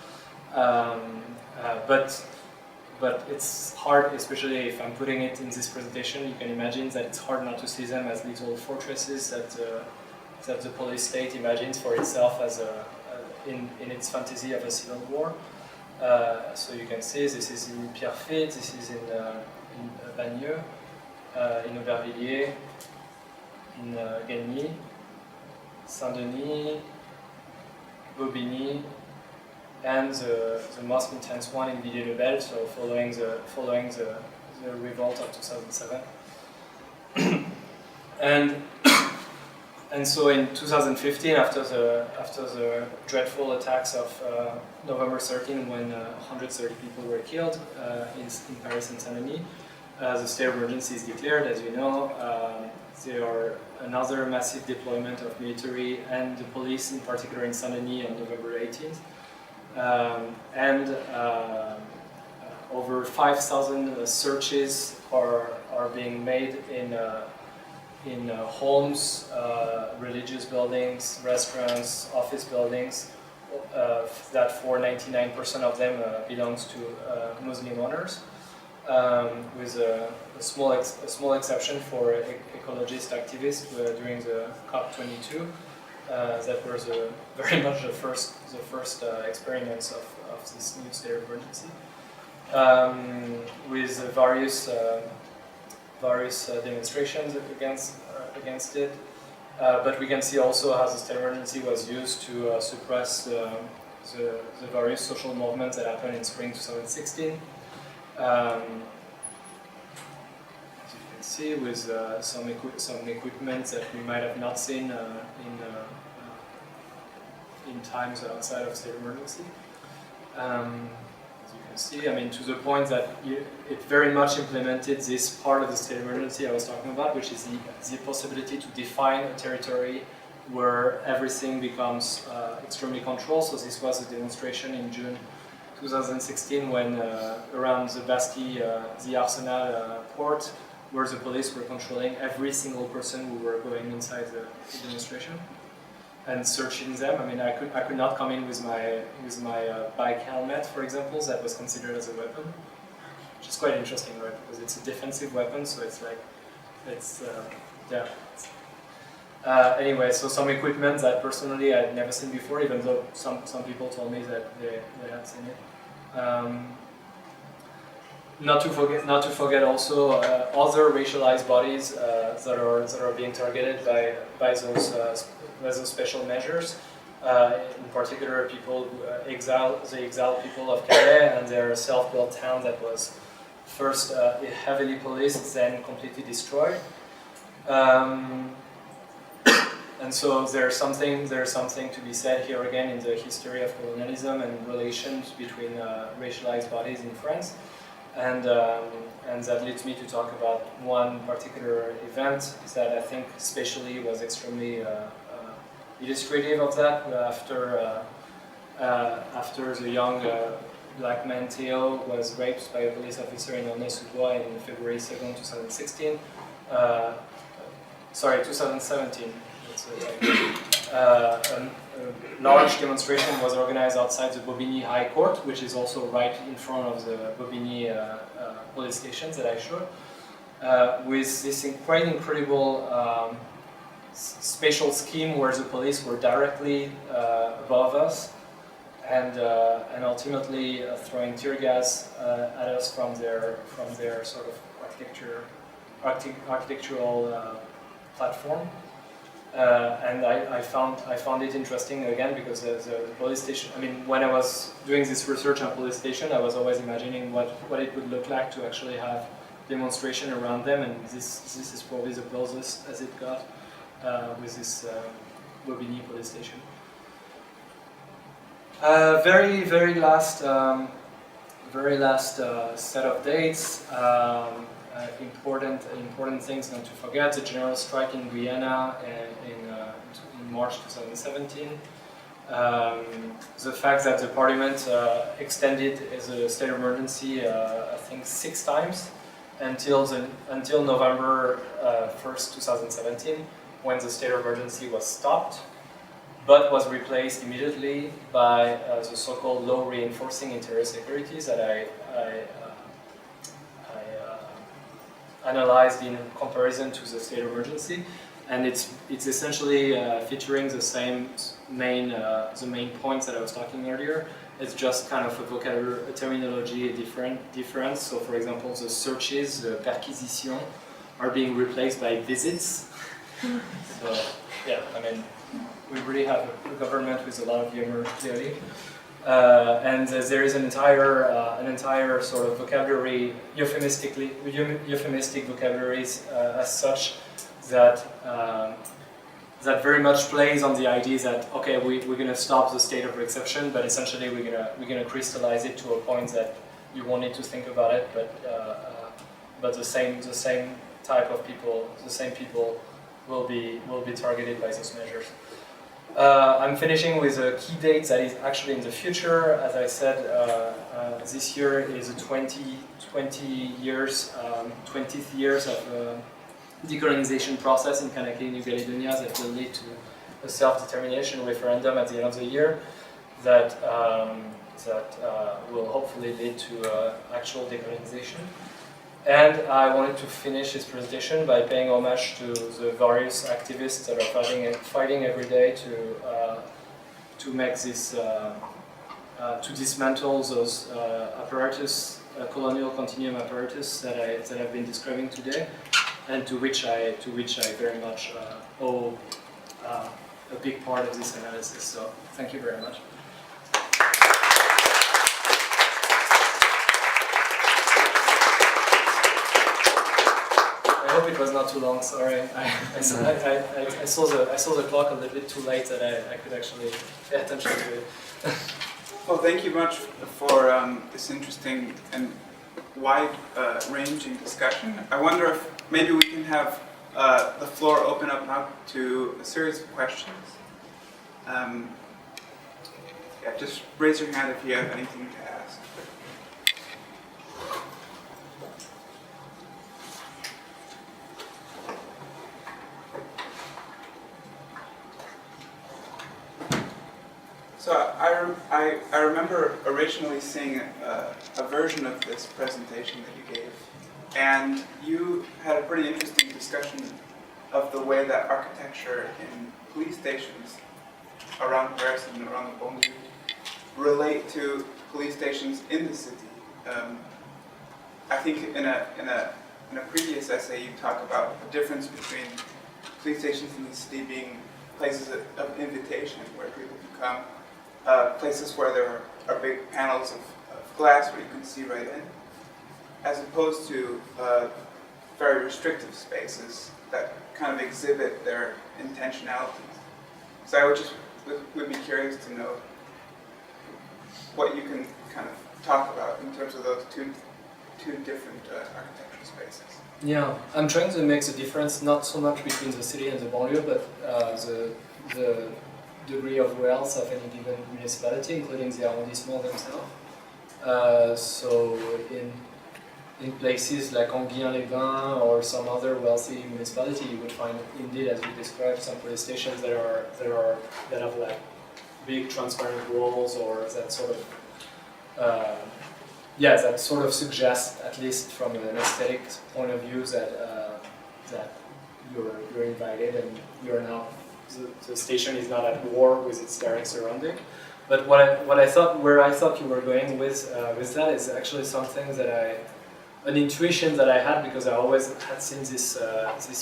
But it's hard, especially if I'm putting it in this presentation, you can imagine that it's hard not to see them as little fortresses that the police state imagines for itself as in its fantasy of a civil war. So you can see this is in Pierrefitte, this is in Bagneux, in Aubervilliers, in Guenif, Saint-Denis, Bobigny, and the most intense one in Villiers-le-Bel, so following the revolt of 2007. And so in 2015, after the dreadful attacks of November 13, when 130 people were killed in Paris and Saint-Denis, the state of emergency is declared, as you know. There are another massive deployment of military and the police, in particular in Saint-Denis, on November 18th. Over 5,000 searches are being made in homes, religious buildings, restaurants, office buildings, that for 99% of them belongs to Muslim owners, with a small exception for ecologist activists during the COP22. That were very much the first experiments of this new state of emergency, with various demonstrations against it. But we can see also how the state of emergency was used to suppress the various social movements that happened in spring 2016. As you can see, with some equipment that we might have not seen in times outside of state of emergency. As you can see, I mean, to the point that it very much implemented this part of the state of emergency I was talking about, which is the possibility to define a territory where everything becomes extremely controlled. So this was a demonstration in June 2016 when around the Bastille, the Arsenal port, where the police were controlling every single person who were going inside the demonstration and searching them. I mean, I could not come in with my bike helmet, for example, that was considered as a weapon, which is quite interesting, right? Because it's a defensive weapon, so it's like yeah. Anyway, so some equipment that personally I'd never seen before, even though some people told me that they had seen it. Not to forget also other racialized bodies that are being targeted by those special measures. In particular, people who the exiled people of Calais and their self-built town that was first heavily policed, then completely destroyed. And so there's something to be said here again in the history of colonialism and relations between racialized bodies in France. And that leads me to talk about one particular event that I think spatially was extremely illustrative of that. After the young black man Theo was raped by a police officer in Aulnay-sous-Bois in February 2nd, 2016. Sorry, 2017. A large demonstration was organized outside the Bobigny High Court, which is also right in front of the Bobigny police stations that I showed, with this quite incredible spatial scheme where the police were directly above us and ultimately throwing tear gas at us from their sort of architectural platform. And I found it interesting again because the police station. I mean, when I was doing this research on police station, I was always imagining what it would look like to actually have demonstration around them, and this is probably the closest as it got with this Bobigny police station. Very last set of dates. important things not to forget: the general strike in Guyana in March 2017. The fact that the parliament extended the state of emergency, I think 6 times, until November 1st, 2017, when the state of emergency was stopped, but was replaced immediately by the so-called law reinforcing interior securities that I analyzed in comparison to the state of emergency, and it's essentially featuring the main points that I was talking earlier. It's just kind of a vocabulary, a terminology difference. So, for example, the searches, the perquisition, are being replaced by visits. So, yeah, I mean, we really have a government with a lot of humor, clearly. And there is an entire sort of vocabulary, euphemistic vocabularies as such that that very much plays on the idea that okay, we're going to stop the state of exception, but essentially we're going to crystallize it to a point that you won't need to think about it, but the same type of people, the same people will be targeted by those measures. I'm finishing with a key date that is actually in the future. As I said, this year is a 20th years of decolonization process in Kanaki, New Caledonia, that will lead to a self-determination referendum at the end of the year that will hopefully lead to actual decolonization. And I wanted to finish this presentation by paying homage to the various activists that are fighting every day to make this, to dismantle those apparatus, colonial continuum apparatus that I've been describing today, and to which I very much owe a big part of this analysis. So thank you very much. I hope it was not too long. Sorry, I saw the clock a little bit too late that I could actually pay attention to it. Well, thank you much for this interesting and wide-ranging discussion. I wonder if maybe we can have the floor open up now to a series of questions. Yeah, just raise your hand if you have anything to ask. So I remember originally seeing a version of this presentation that you gave, and you had a pretty interesting discussion of the way that architecture in police stations around Paris and around the banlieue relate to police stations in the city. I think in a previous essay you talk about the difference between police stations in the city being places of invitation where people can come. Places where there are big panels of glass where you can see right in, as opposed to very restrictive spaces that kind of exhibit their intentionalities. So I would be curious to know what you can kind of talk about in terms of those two different architectural spaces. Yeah, I'm trying to make the difference not so much between the city and the banlieue, but the degree of wealth of any given municipality, including the arrondissement themselves. So in places like Anguien-les-Bains or some other wealthy municipality, you would find indeed, as you described, some police stations that have like big transparent walls, or that sort of that sort of suggests, at least from an aesthetic point of view, that you're invited and you're now. The station is not at war with its direct surrounding, but where I thought you were going with that is actually something that an intuition that I had, because I always had seen this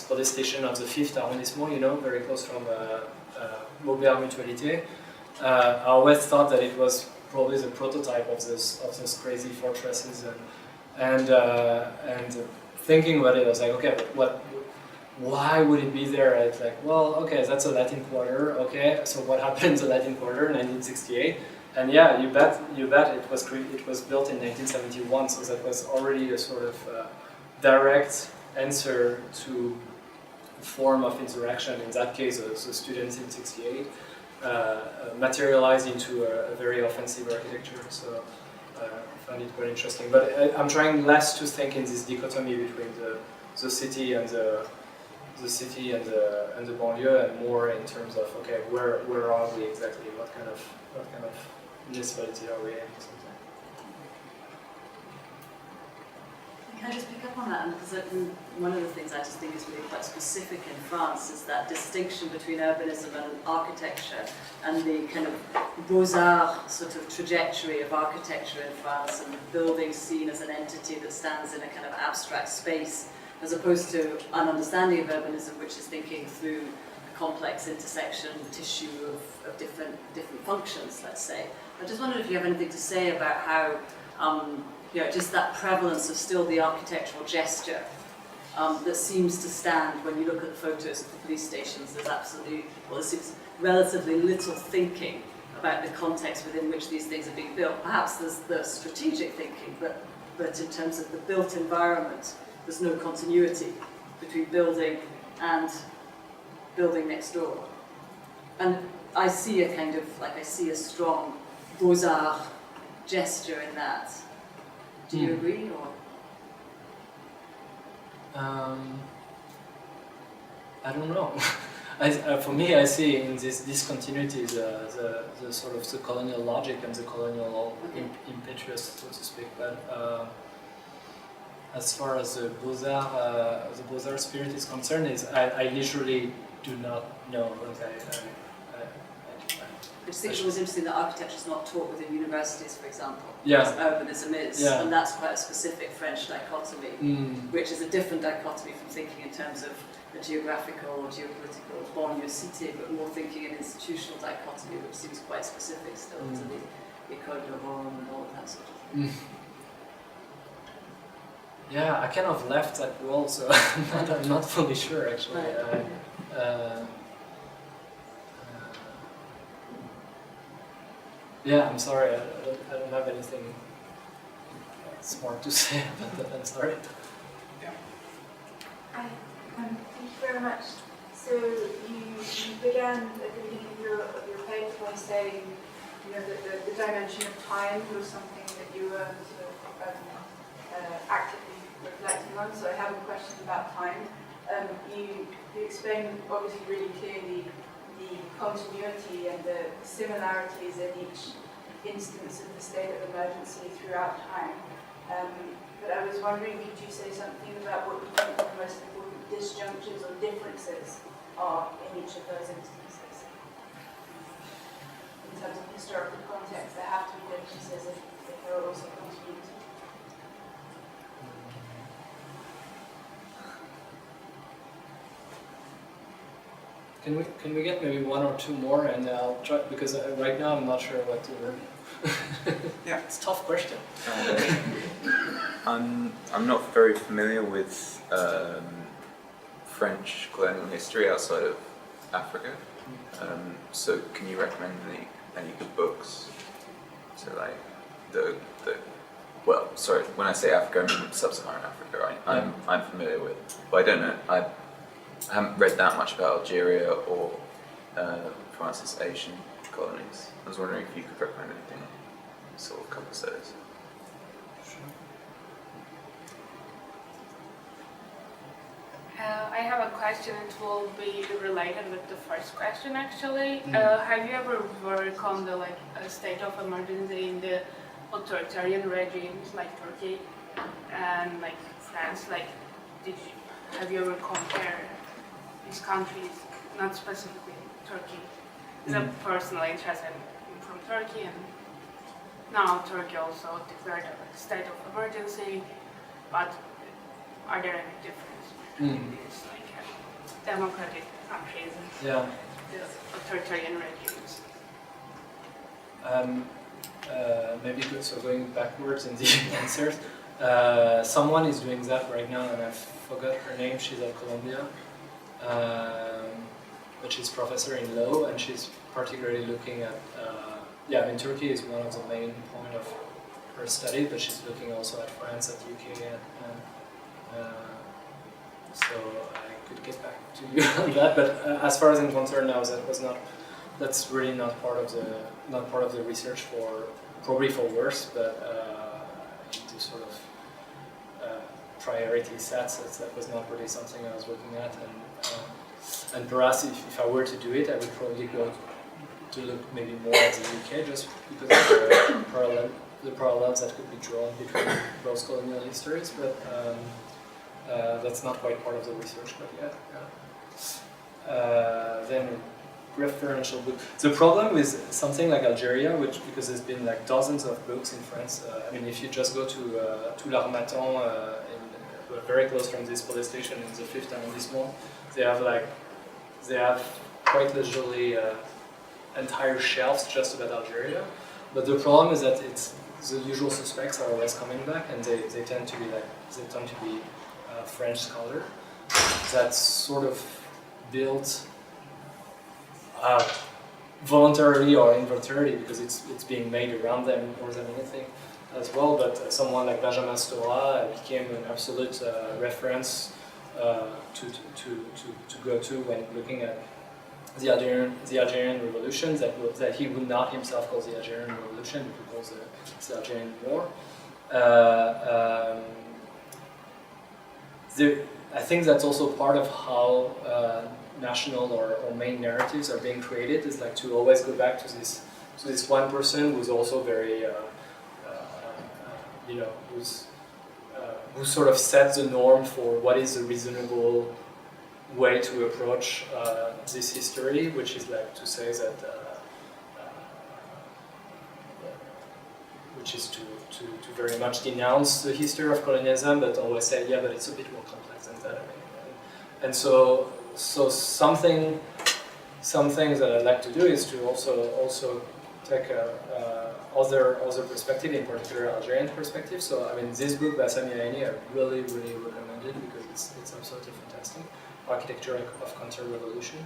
police station of the 5th arrondissement, very close from Maubert Mutualité. I always thought that it was probably the prototype of those crazy fortresses, and thinking about it, I was like, okay, but why would it be there? It's like, well, okay, that's a Latin Quarter. Okay, so what happened in the Latin Quarter in 1968? And yeah, you bet, it was built in 1971. So that was already a sort of direct answer to a form of interaction, in that case the students in 68, materialized into a very offensive architecture. So I find it quite interesting. But I'm trying less to think in this dichotomy between the city and the banlieue, and more in terms of, okay, where are we exactly? What kind of municipality are we in? Can I just pick up on that? Because one of the things I just think is really quite specific in France is that distinction between urbanism and architecture, and the kind of beaux-arts sort of trajectory of architecture in France, and the building seen as an entity that stands in a kind of abstract space, as opposed to an understanding of urbanism, which is thinking through a complex intersection tissue of different functions, let's say. I just wondered if you have anything to say about how just that prevalence of still the architectural gesture that seems to stand when you look at the photos of the police stations. There's absolutely, well, there seems relatively little thinking about the context within which these things are being built. Perhaps there's the strategic thinking, but in terms of the built environment, there's no continuity between building and building next door. And I see a kind of, I see a strong beaux-arts gesture in that. Do you agree, or? I don't know. For me, I see in this discontinuity the sort of the colonial logic and the colonial impetus, so to speak. But as far as the Beaux-Arts spirit is concerned, I literally do not know. I just think it was interesting that architecture is not taught within universities, for example, yeah. as urbanism is, yeah. and that's quite a specific French dichotomy, which is a different dichotomy from thinking in terms of a geographical or geopolitical banlieue city, but more thinking an institutional dichotomy, which seems quite specific still to the École de Rome and all of that sort of thing. Yeah, I kind of left that role, so I'm not fully sure actually. Right. Yeah, I'm sorry, I don't have anything smart to say about that, I'm sorry. Yeah. Hi, thank you very much. So you began at the beginning of your paper by saying, that the dimension of time was something that you were sort of actively reflecting on. So I have a question about time. You explained obviously really clearly the continuity and the similarities in each instance of the state of emergency throughout time. But I was wondering, could you say something about what you think the most important disjunctures or differences are in each of those instances? In terms of historical context, there have to be differences if there are also continuity. Can we get maybe one or two more, and I'll try, because right now I'm not sure what to. Yeah, it's a tough question. I'm not very familiar with French colonial history outside of Africa. So can you recommend any good books? So like well, sorry, when I say Africa, I mean sub-Saharan Africa. I'm familiar with, but I don't know. I haven't read that much about Algeria or France's Asian colonies. I was wondering if you could recommend anything sort of covers those. I have a question. It will be related with the first question, actually. Have you ever worked on the a state of emergency in the authoritarian regimes like Turkey and France? Have you ever compared these countries, not specifically Turkey? Because I'm personally interested from Turkey, and now Turkey also declared a state of emergency. But are there any differences between these democratic countries and the authoritarian regimes? Maybe good. So going backwards in the answers, someone is doing that right now, and I forgot her name. She's at Columbia, but she's professor in law, and she's particularly looking at. In Turkey is one of the main point of her study, but she's looking also at France, at UK, and So I could get back to you on that, but as far as I'm concerned now, that's really not part of the research for probably for worse, but into sort of priority sets. That was not really something I was looking at, and perhaps if I were to do it, I would probably go to look maybe more at the UK, just because of the parallels that could be drawn between both colonial histories, but that's not quite part of the research quite yet. Yeah. Then referential book. The problem with something like Algeria, because there's been like dozens of books in France. I mean, if you just go to l'Harmattan, very close from this police station in the 5th arrondissement, they have quite literally entire shelves just about Algeria. But the problem is that the usual suspects are always coming back, and they tend to be French scholar that's sort of built voluntarily or involuntarily, because it's being made around them more than anything as well. But someone like Benjamin Stora became an absolute reference to go to when looking at the Algerian Revolution, that he would not himself call the Algerian Revolution, but calls the Algerian War. I think that's also part of how national or main narratives are being created, is like to always go back to this one person who's also very, who sort of sets the norm for what is a reasonable way to approach this history, which is like to say that, which is to very much denounce the history of colonialism, but always say, yeah, but it's a bit more complex than that. I mean, and so something that I'd like to do is to also take other perspective, in particular Algerian perspective. So I mean, this book by Sami Aini I really recommend it, because it's absolutely fantastic. Architecture of Counter-Revolution,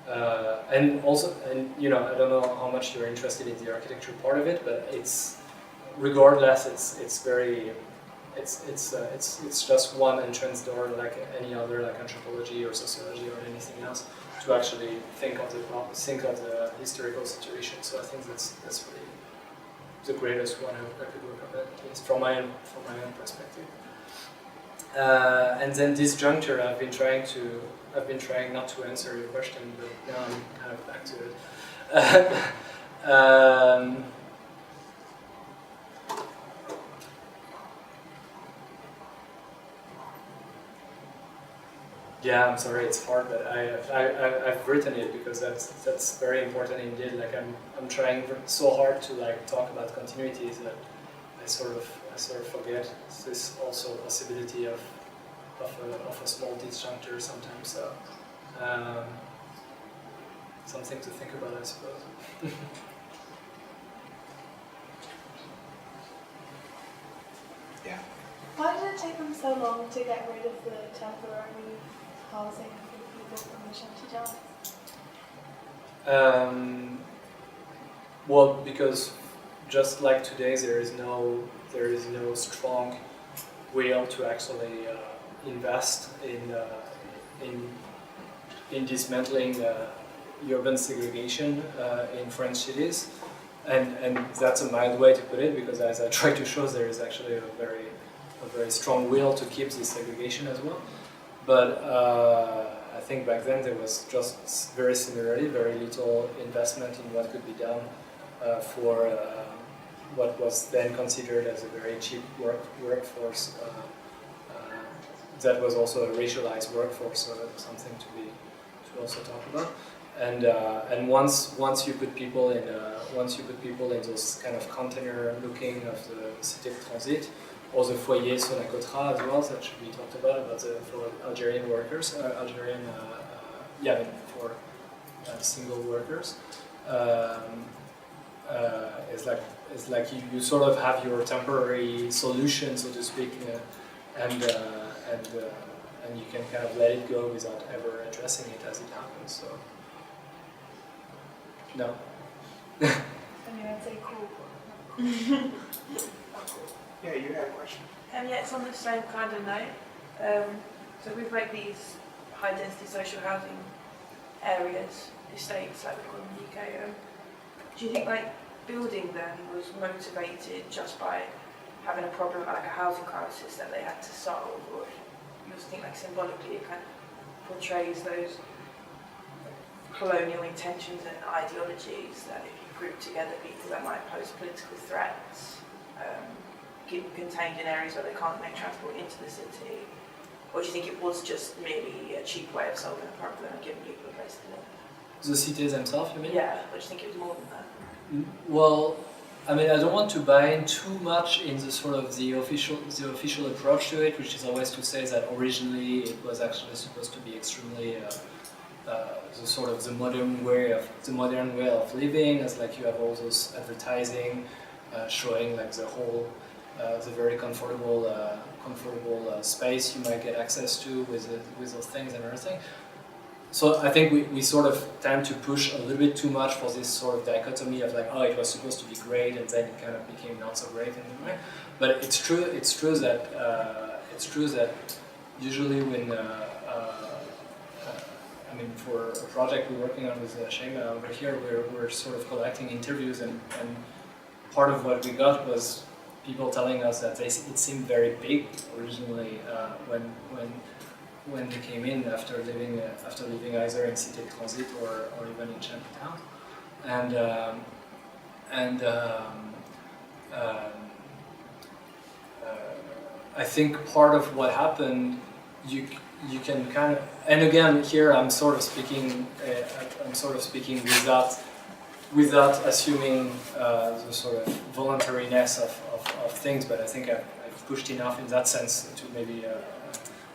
and I don't know how much you're interested in the architecture part of it, but regardless, it's just one entrance door, like any other, like anthropology or sociology or anything else, to actually think of the historical situation. So I think that's really the greatest one I could recommend, at least from my own perspective. And then this juncture, I've been trying not to answer your question, but now I'm kind of back to it. Yeah, I'm sorry, it's hard, but I've written it because that's very important indeed. Like I'm trying so hard to like talk about continuities that I sort of forget this also possibility of a small disjuncture sometimes. So something to think about, I suppose. Yeah. Why did it take them so long to get rid of the temporary housing for the people from the shanty towns? Well, because just like today, there is no strong will to actually invest in dismantling urban segregation in French cities, and that's a mild way to put it, because as I try to show, there is actually a very strong will to keep this segregation as well. But I think back then there was just very similarly very little investment in what could be done for what was then considered as a very cheap workforce. That was also a racialized workforce, so that's something to also talk about. And once you put people in those kind of container looking of the city of transit, or the foyer sur la Cotra as well, that should be talked about for Algerian workers, for single workers. It's like you sort of have your temporary solution, so to speak, and you can kind of let it go without ever addressing it as it happens. So no. Anyway, I'd say cool. Yeah, you had a question. And yet it's on the same kind of note. So with like these high density social housing areas, estates like we call them in the UK, do you think like building them was motivated just by having a problem like a housing crisis that they had to solve, or you also think like symbolically it kind of portrays those colonial intentions and ideologies that if you group together people that might pose political threats, keep them contained in areas where they can't make transport into the city? Or do you think it was just merely a cheap way of solving a problem and giving people a place to live? The cities themselves, you mean? Yeah, or do you think it was more than that? Well, I mean, I don't want to buy in too much in the sort of the official approach to it, which is always to say that originally it was actually supposed to be extremely the sort of the modern way of living, as like you have all those advertising showing like the whole the very comfortable space you might get access to with those things and everything. So I think we sort of tend to push a little bit too much for this sort of dichotomy of like, oh, it was supposed to be great and then it kind of became not so great in a way. But it's true that usually when I mean, for a project we're working on with Shema over here, we're sort of collecting interviews, and part of what we got was people telling us that it seemed very big originally when they came in after living either in Cité de Transit or even in Chinatown, I think part of what happened, you can kind of, and again here I'm sort of speaking without assuming the sort of voluntariness of things, but I think I've pushed enough in that sense to maybe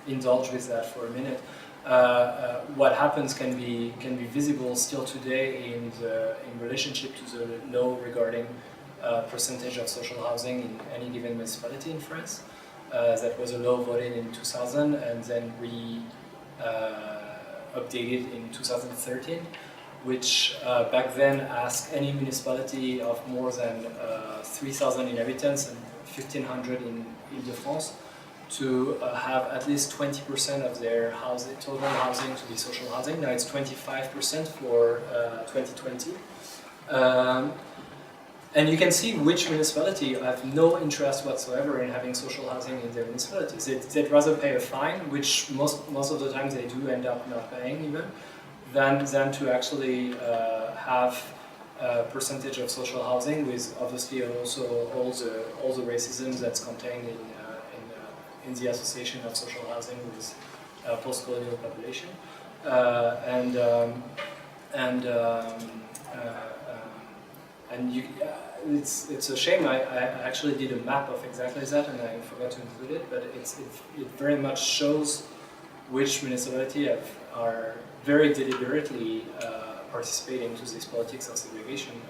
indulge with that for a minute. What happens can be visible still today in relationship to the law regarding percentage of social housing in any given municipality in France. That was a law voted in 2000 and then updated in 2013, which back then asked any municipality of more than 3,000 inhabitants and 1,500 in Ile-de-France to have at least 20% of their total housing to be social housing. Now it's 25% for 2020. And you can see which municipality have no interest whatsoever in having social housing in their municipalities. They'd rather pay a fine, which most of the time they do end up not paying even, than to actually have a percentage of social housing with obviously also all the racism that's contained in the association of social housing with post-colonial population. It's a shame. I actually did a map of exactly that, and I forgot to include it. But it very much shows which municipality are very deliberately participating to this politics of segregation,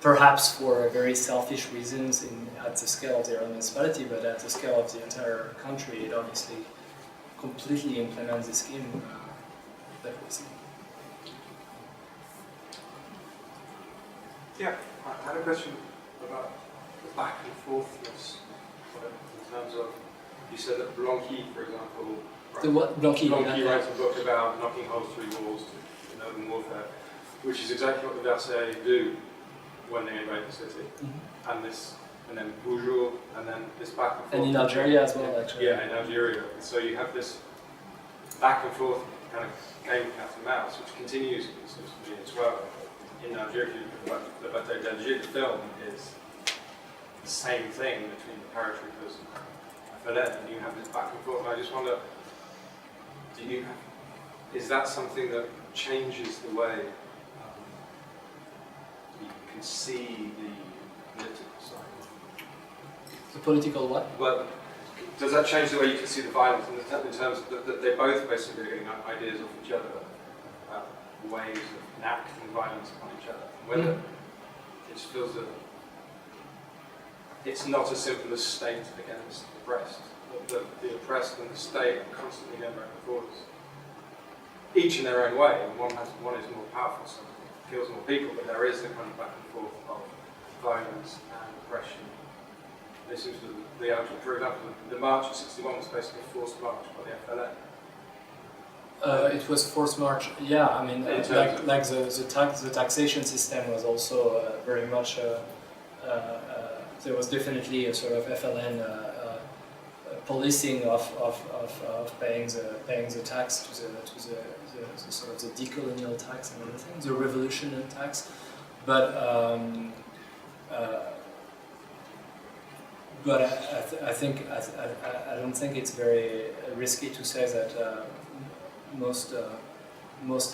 perhaps for very selfish reasons at the scale of their own municipality, but at the scale of the entire country, it obviously completely implements the scheme that we see. Yeah, I had a question about the back and forthness in terms of, you said that Blanqui, for example, The what? Blanqui writes a book about knocking holes through walls in urban warfare, which is exactly what the Versailles do when they invade the city. Mm-hmm. And then Bourgeois, and then this back and forth. And in Algeria as well, actually. Yeah, in Algeria. So you have this back and forth kind of game of cat and mouse, which continues, it seems to me, as well. In Algeria, the Bataille d'Alger, the film, is the same thing between the paratroopers and Falaise, and you have this back and forth. And I just wonder, is that something that changes the way you can see the political side? The political what? Well, does that change the way you can see the violence in terms of that they're both basically getting ideas of each other, ways of enacting violence upon each other? Whether it just feels that it's not as simple as state against oppressed. The oppressed and the state are constantly going back and forth, each in their own way. And one is more powerful, so it kills more people, but there is a kind of back and forth of violence and oppression they seem to be able to prove up. The march in '61 was basically a forced march by the FLN. It was forced march. Yeah, I mean, like the taxation system was also very much. There was definitely a sort of FLN policing of paying the tax to the sort of the decolonial tax and everything, the revolutionary tax, but I don't think it's very risky to say that most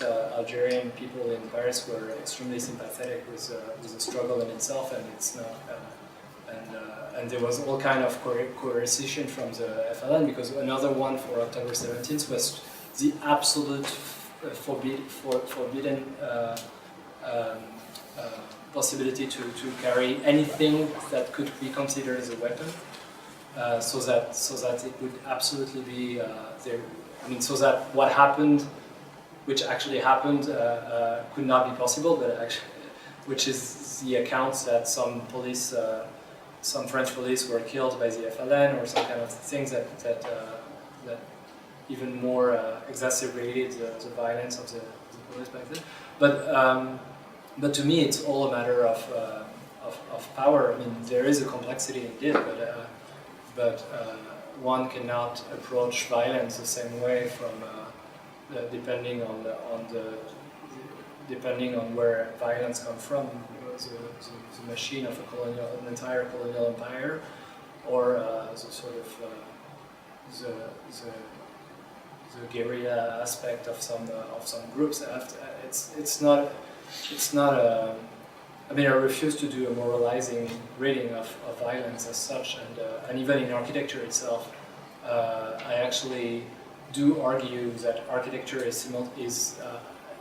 Algerian people in Paris were extremely sympathetic with the struggle in itself, and it's not. And there was all kind of coercion from the FLN, because another one for October 17th was the absolute forbidden possibility to carry anything that could be considered as a weapon, so that it would absolutely be there. I mean, so that what happened, which actually happened, could not be possible, but actually, which is the accounts that some French police were killed by the FLN, or some kind of things that even more exacerbated the violence of the police back then. But to me, it's all a matter of power. I mean, there is a complexity indeed, but one cannot approach violence the same way from depending on where violence comes from. The machine of an entire colonial empire, or the sort of the guerrilla aspect of some groups. It's not a. I mean, I refuse to do a moralizing reading of violence as such, and even in architecture itself, I actually do argue that architecture is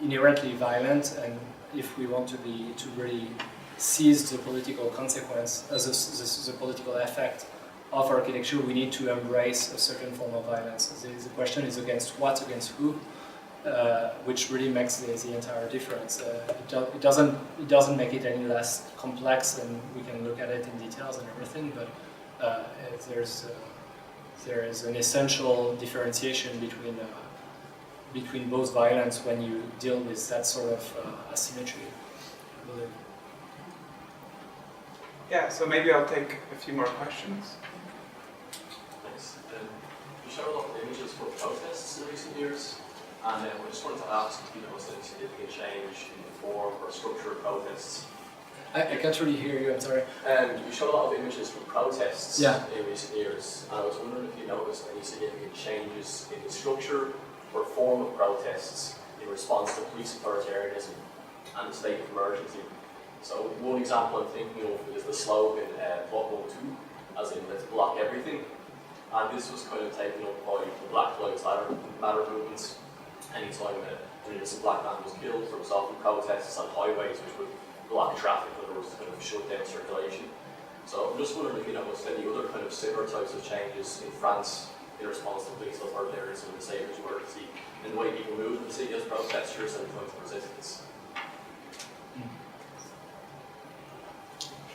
inherently violent, and if we want to really seize the political consequence, the political effect of architecture, we need to embrace a certain form of violence. The question is against what, against who, which really makes the entire difference. It doesn't make it any less complex, and we can look at it in details and everything, but there is an essential differentiation between both violence when you deal with that sort of asymmetry, I believe. Yeah, so maybe I'll take a few more questions. Thanks. You showed a lot of images for protests in recent years, and I just wanted to ask if you noticed any significant change in the form or structure of protests. I can't really hear you, I'm sorry. You showed a lot of images from protests in recent years, and I was wondering if you noticed any significant changes in the structure or form of protests in response to police authoritarianism and the state of emergency. So one example I'm thinking of is the slogan, "Block 1-2", as in "let's block everything." And this was kind of taken up by the Black Lives Matter movements. Anytime an innocent black man was killed, there was often protests on highways which would block traffic, in other words, kind of shut down circulation. So I'm just wondering if you noticed any other kind of similar types of changes in France in response to police authoritarianism and the state of emergency, in the way people moved in the city as protesters and points of resistance.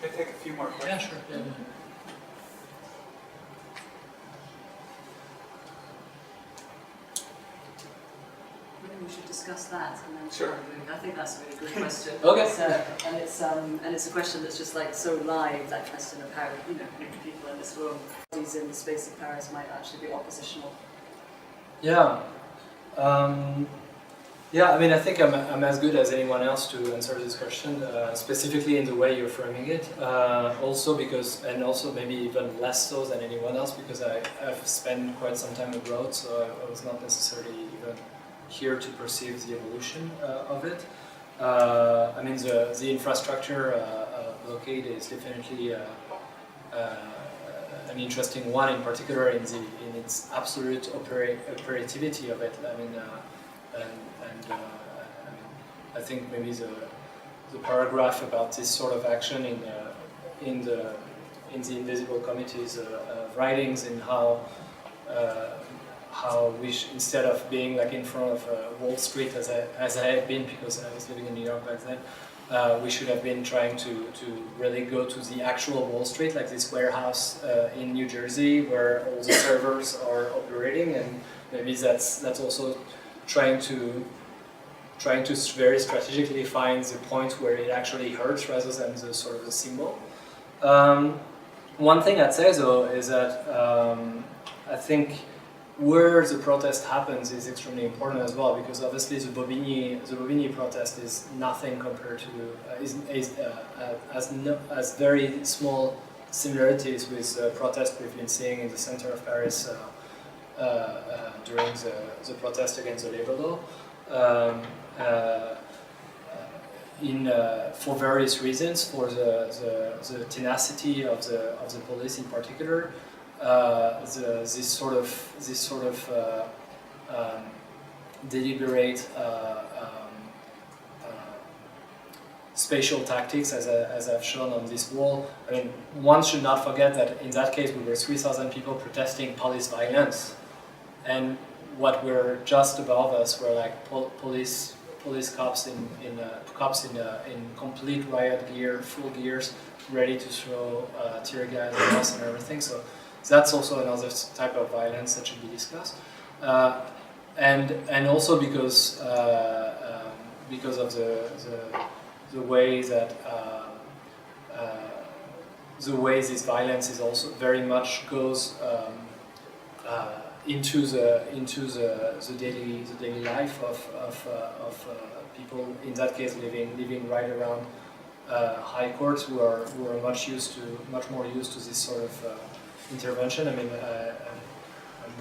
Should I take a few more questions? Yeah, sure. Yeah. Maybe we should discuss that, and then Sure. I think that's a really good question. Okay. It's a question that's just like so live. That question of how people in this room, these in the space of Paris, might actually be oppositional. Yeah. Yeah, I mean, I think I'm as good as anyone else to answer this question, specifically in the way you're framing it. Also maybe even less so than anyone else, because I've spent quite some time abroad, so I was not necessarily even here to perceive the evolution of it. I mean, the infrastructure blockade is definitely an interesting one, in particular in its absolute operativity of it. I mean, I think maybe the paragraph about this sort of action in the Invisible Committee's writings, in how we instead of being like in front of Wall Street as I had been, because I was living in New York back then, we should have been trying to really go to the actual Wall Street, like this warehouse in New Jersey where all the servers are operating, and maybe that's also trying to very strategically find the point where it actually hurts rather than the sort of the symbol. One thing I'd say though is that I think where the protest happens is extremely important as well, because obviously the Bobigny protest is nothing compared to has very small similarities with the protest we've been seeing in the center of Paris during the protest against the labor law. For various reasons, for the tenacity of the police in particular, this sort of deliberate spatial tactics, as I've shown on this wall. I mean, one should not forget that in that case we were 3,000 people protesting police violence, and what were just above us were like police cops in complete riot gear, full gears, ready to throw tear gas at us and everything. So that's also another type of violence that should be discussed, and also because of the way that the way this violence is also very much goes into the daily life of people, in that case living right around high courts, who are much more used to this sort of intervention. I mean, I'm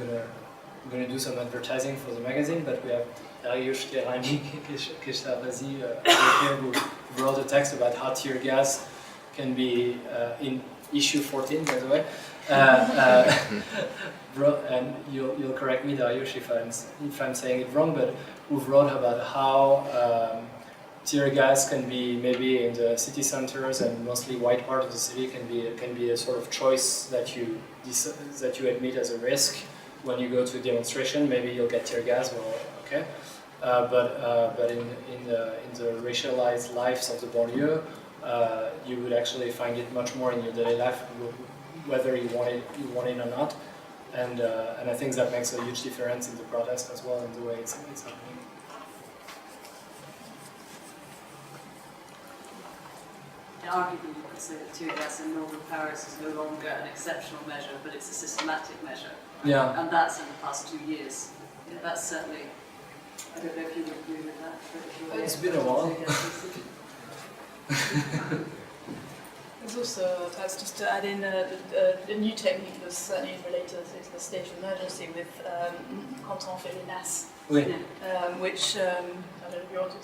gonna do some advertising for the magazine, but we have Dariusz Kishtabazi who wrote a text about how tear gas can be in issue 14, by the way. And you'll correct me, Dariusz, if I'm saying it wrong, but who wrote about how tear gas can be, maybe in the city centers and mostly white part of the city, can be a sort of choice that you admit as a risk. When you go to a demonstration, maybe you'll get tear gas. Well, okay, but in the racialized lives of the banlieue, you would actually find it much more in your daily life, whether you want it or not, and I think that makes a huge difference in the protest as well, in the way it's happening. Arguably, you could say that tear gas in northern Paris is no longer an exceptional measure, but it's a systematic measure. Yeah. And that's in the past 2 years. Yeah, that's certainly. I don't know if you would agree with that. It's been a while. There's also, perhaps just to add in, a new technique that's certainly related to the state of emergency with quand on fait les NAS, Oui. which, I don't know if you want to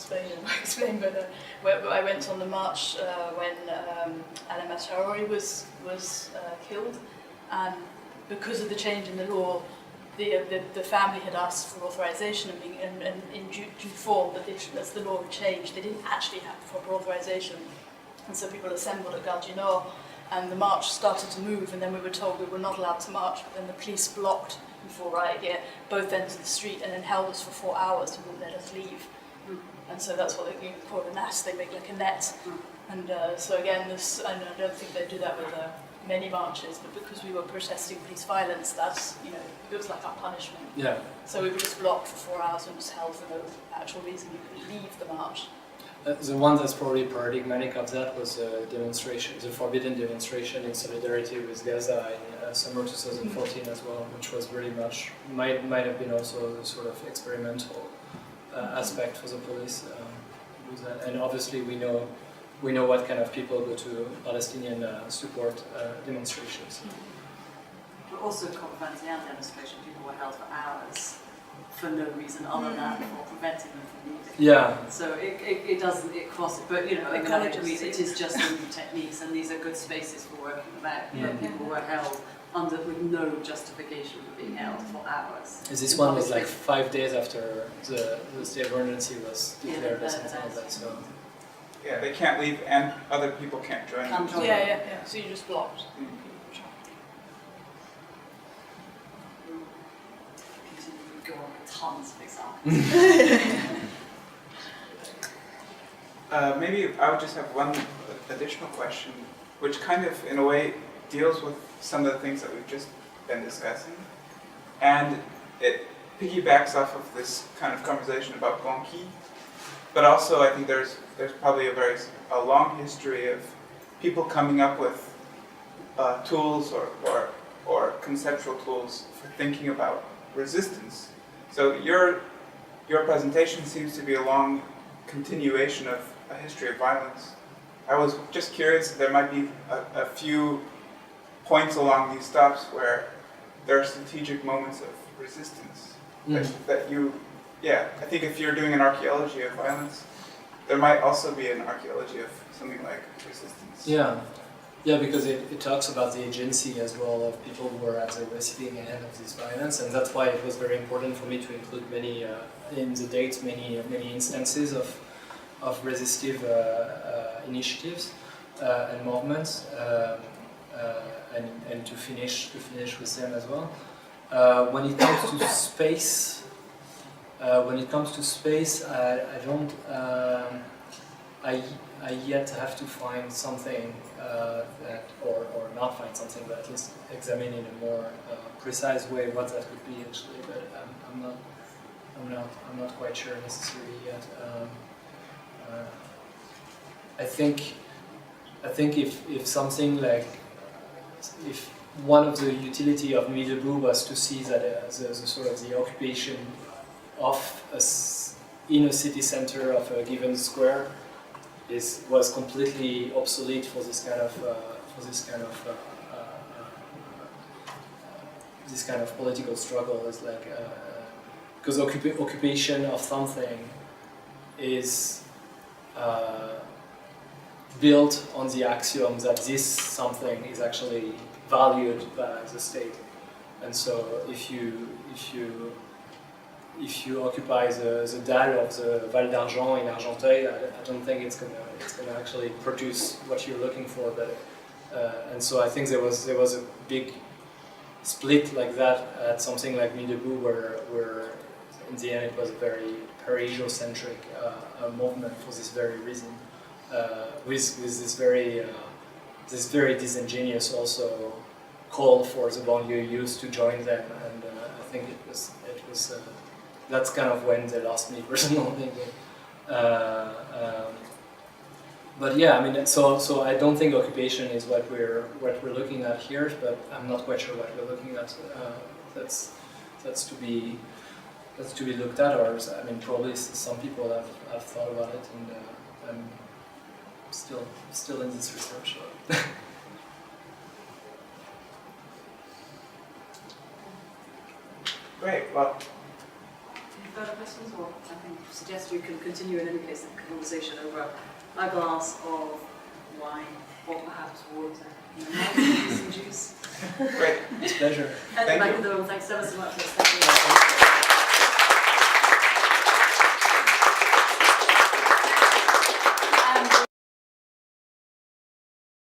explain, but where I went on the march when Alain Masharori was killed, and because of the change in the law, the family had asked for authorization, and in due form, but as the law had changed, they didn't actually have proper authorization. And so people assembled at Gare du Nord, and the march started to move, and then we were told we were not allowed to march, but then the police blocked, before riot gear, both ends of the street, and then held us for 4 hours and wouldn't let us leave. And so that's what they call a NAS, they make like a net. And so again, I don't think they do that with many marches, but because we were protesting police violence, that's, it was like our punishment. Yeah. So we were just blocked for 4 hours and just held for no actual reason. You could leave the march. The one that's probably paradigmatic of that was the forbidden demonstration in solidarity with Gaza in summer 2014 as well, which was very much, might have been also a sort of experimental aspect for the police with that. And obviously we know what kind of people go to Palestinian support demonstrations. But also Conferencial demonstration, people were held for hours for no reason other than for preventing them from leaving. Yeah. So it crosses, but I agree, it is just the new techniques, and these are good spaces for working them out. People were held with no justification for being held for hours. This one was like 5 days after the state of emergency was declared or something like that. So. Yeah, they can't leave, and other people can't join them. Yeah. So you just blocked. Go on with tons of examples. Maybe I would just have one additional question, which kind of, in a way, deals with some of the things that we've just been discussing. And it piggybacks off of this kind of conversation about Gonki. But also, I think there's probably a long history of people coming up with tools or conceptual tools for thinking about resistance. So your presentation seems to be a long continuation of a history of violence. I was just curious if there might be a few points along these stops where there are strategic moments of resistance that you, I think if you're doing an archaeology of violence, there might also be an archaeology of something like resistance. Yeah, because it talks about the agency as well of people who are at the receiving end of this violence, and that's why it was very important for me to include many in the dates, many instances of resistive initiatives and movements, and to finish with them as well. When it comes to space, I don't. I yet have to find something that, or not find something, but at least examine in a more precise way what that could be actually. But I'm not quite sure necessarily yet. I think if something like, if one of the utility of Nuit Debout was to see that the sort of the occupation of in a city center of a given square was completely obsolete for this kind of political struggle. Is like because occupation of something is built on the axiom that this something is actually valued by the state, and so if you occupy the dalle of the Val d'Argent in Argenteuil, I don't think it's gonna actually produce what you're looking for. But and so I think there was a big split like that at something like Nuit Debout, where in the end it was a very Parisian-centric movement for this very reason, with this very disingenuous also call for the banlieue youth to join them, and I think it was. That's kind of when they lost me personally. But yeah, I mean, so I don't think occupation is what we're looking at here, but I'm not quite sure what we're looking at. That's to be looked at, or I mean, probably some people have thought about it, and I'm still in this research. Great. Well. Further questions, or I can suggest we can continue in any case the conversation over a glass of wine, or perhaps water, and some juice. Great. It's a pleasure. At the back of the room, thanks ever so much for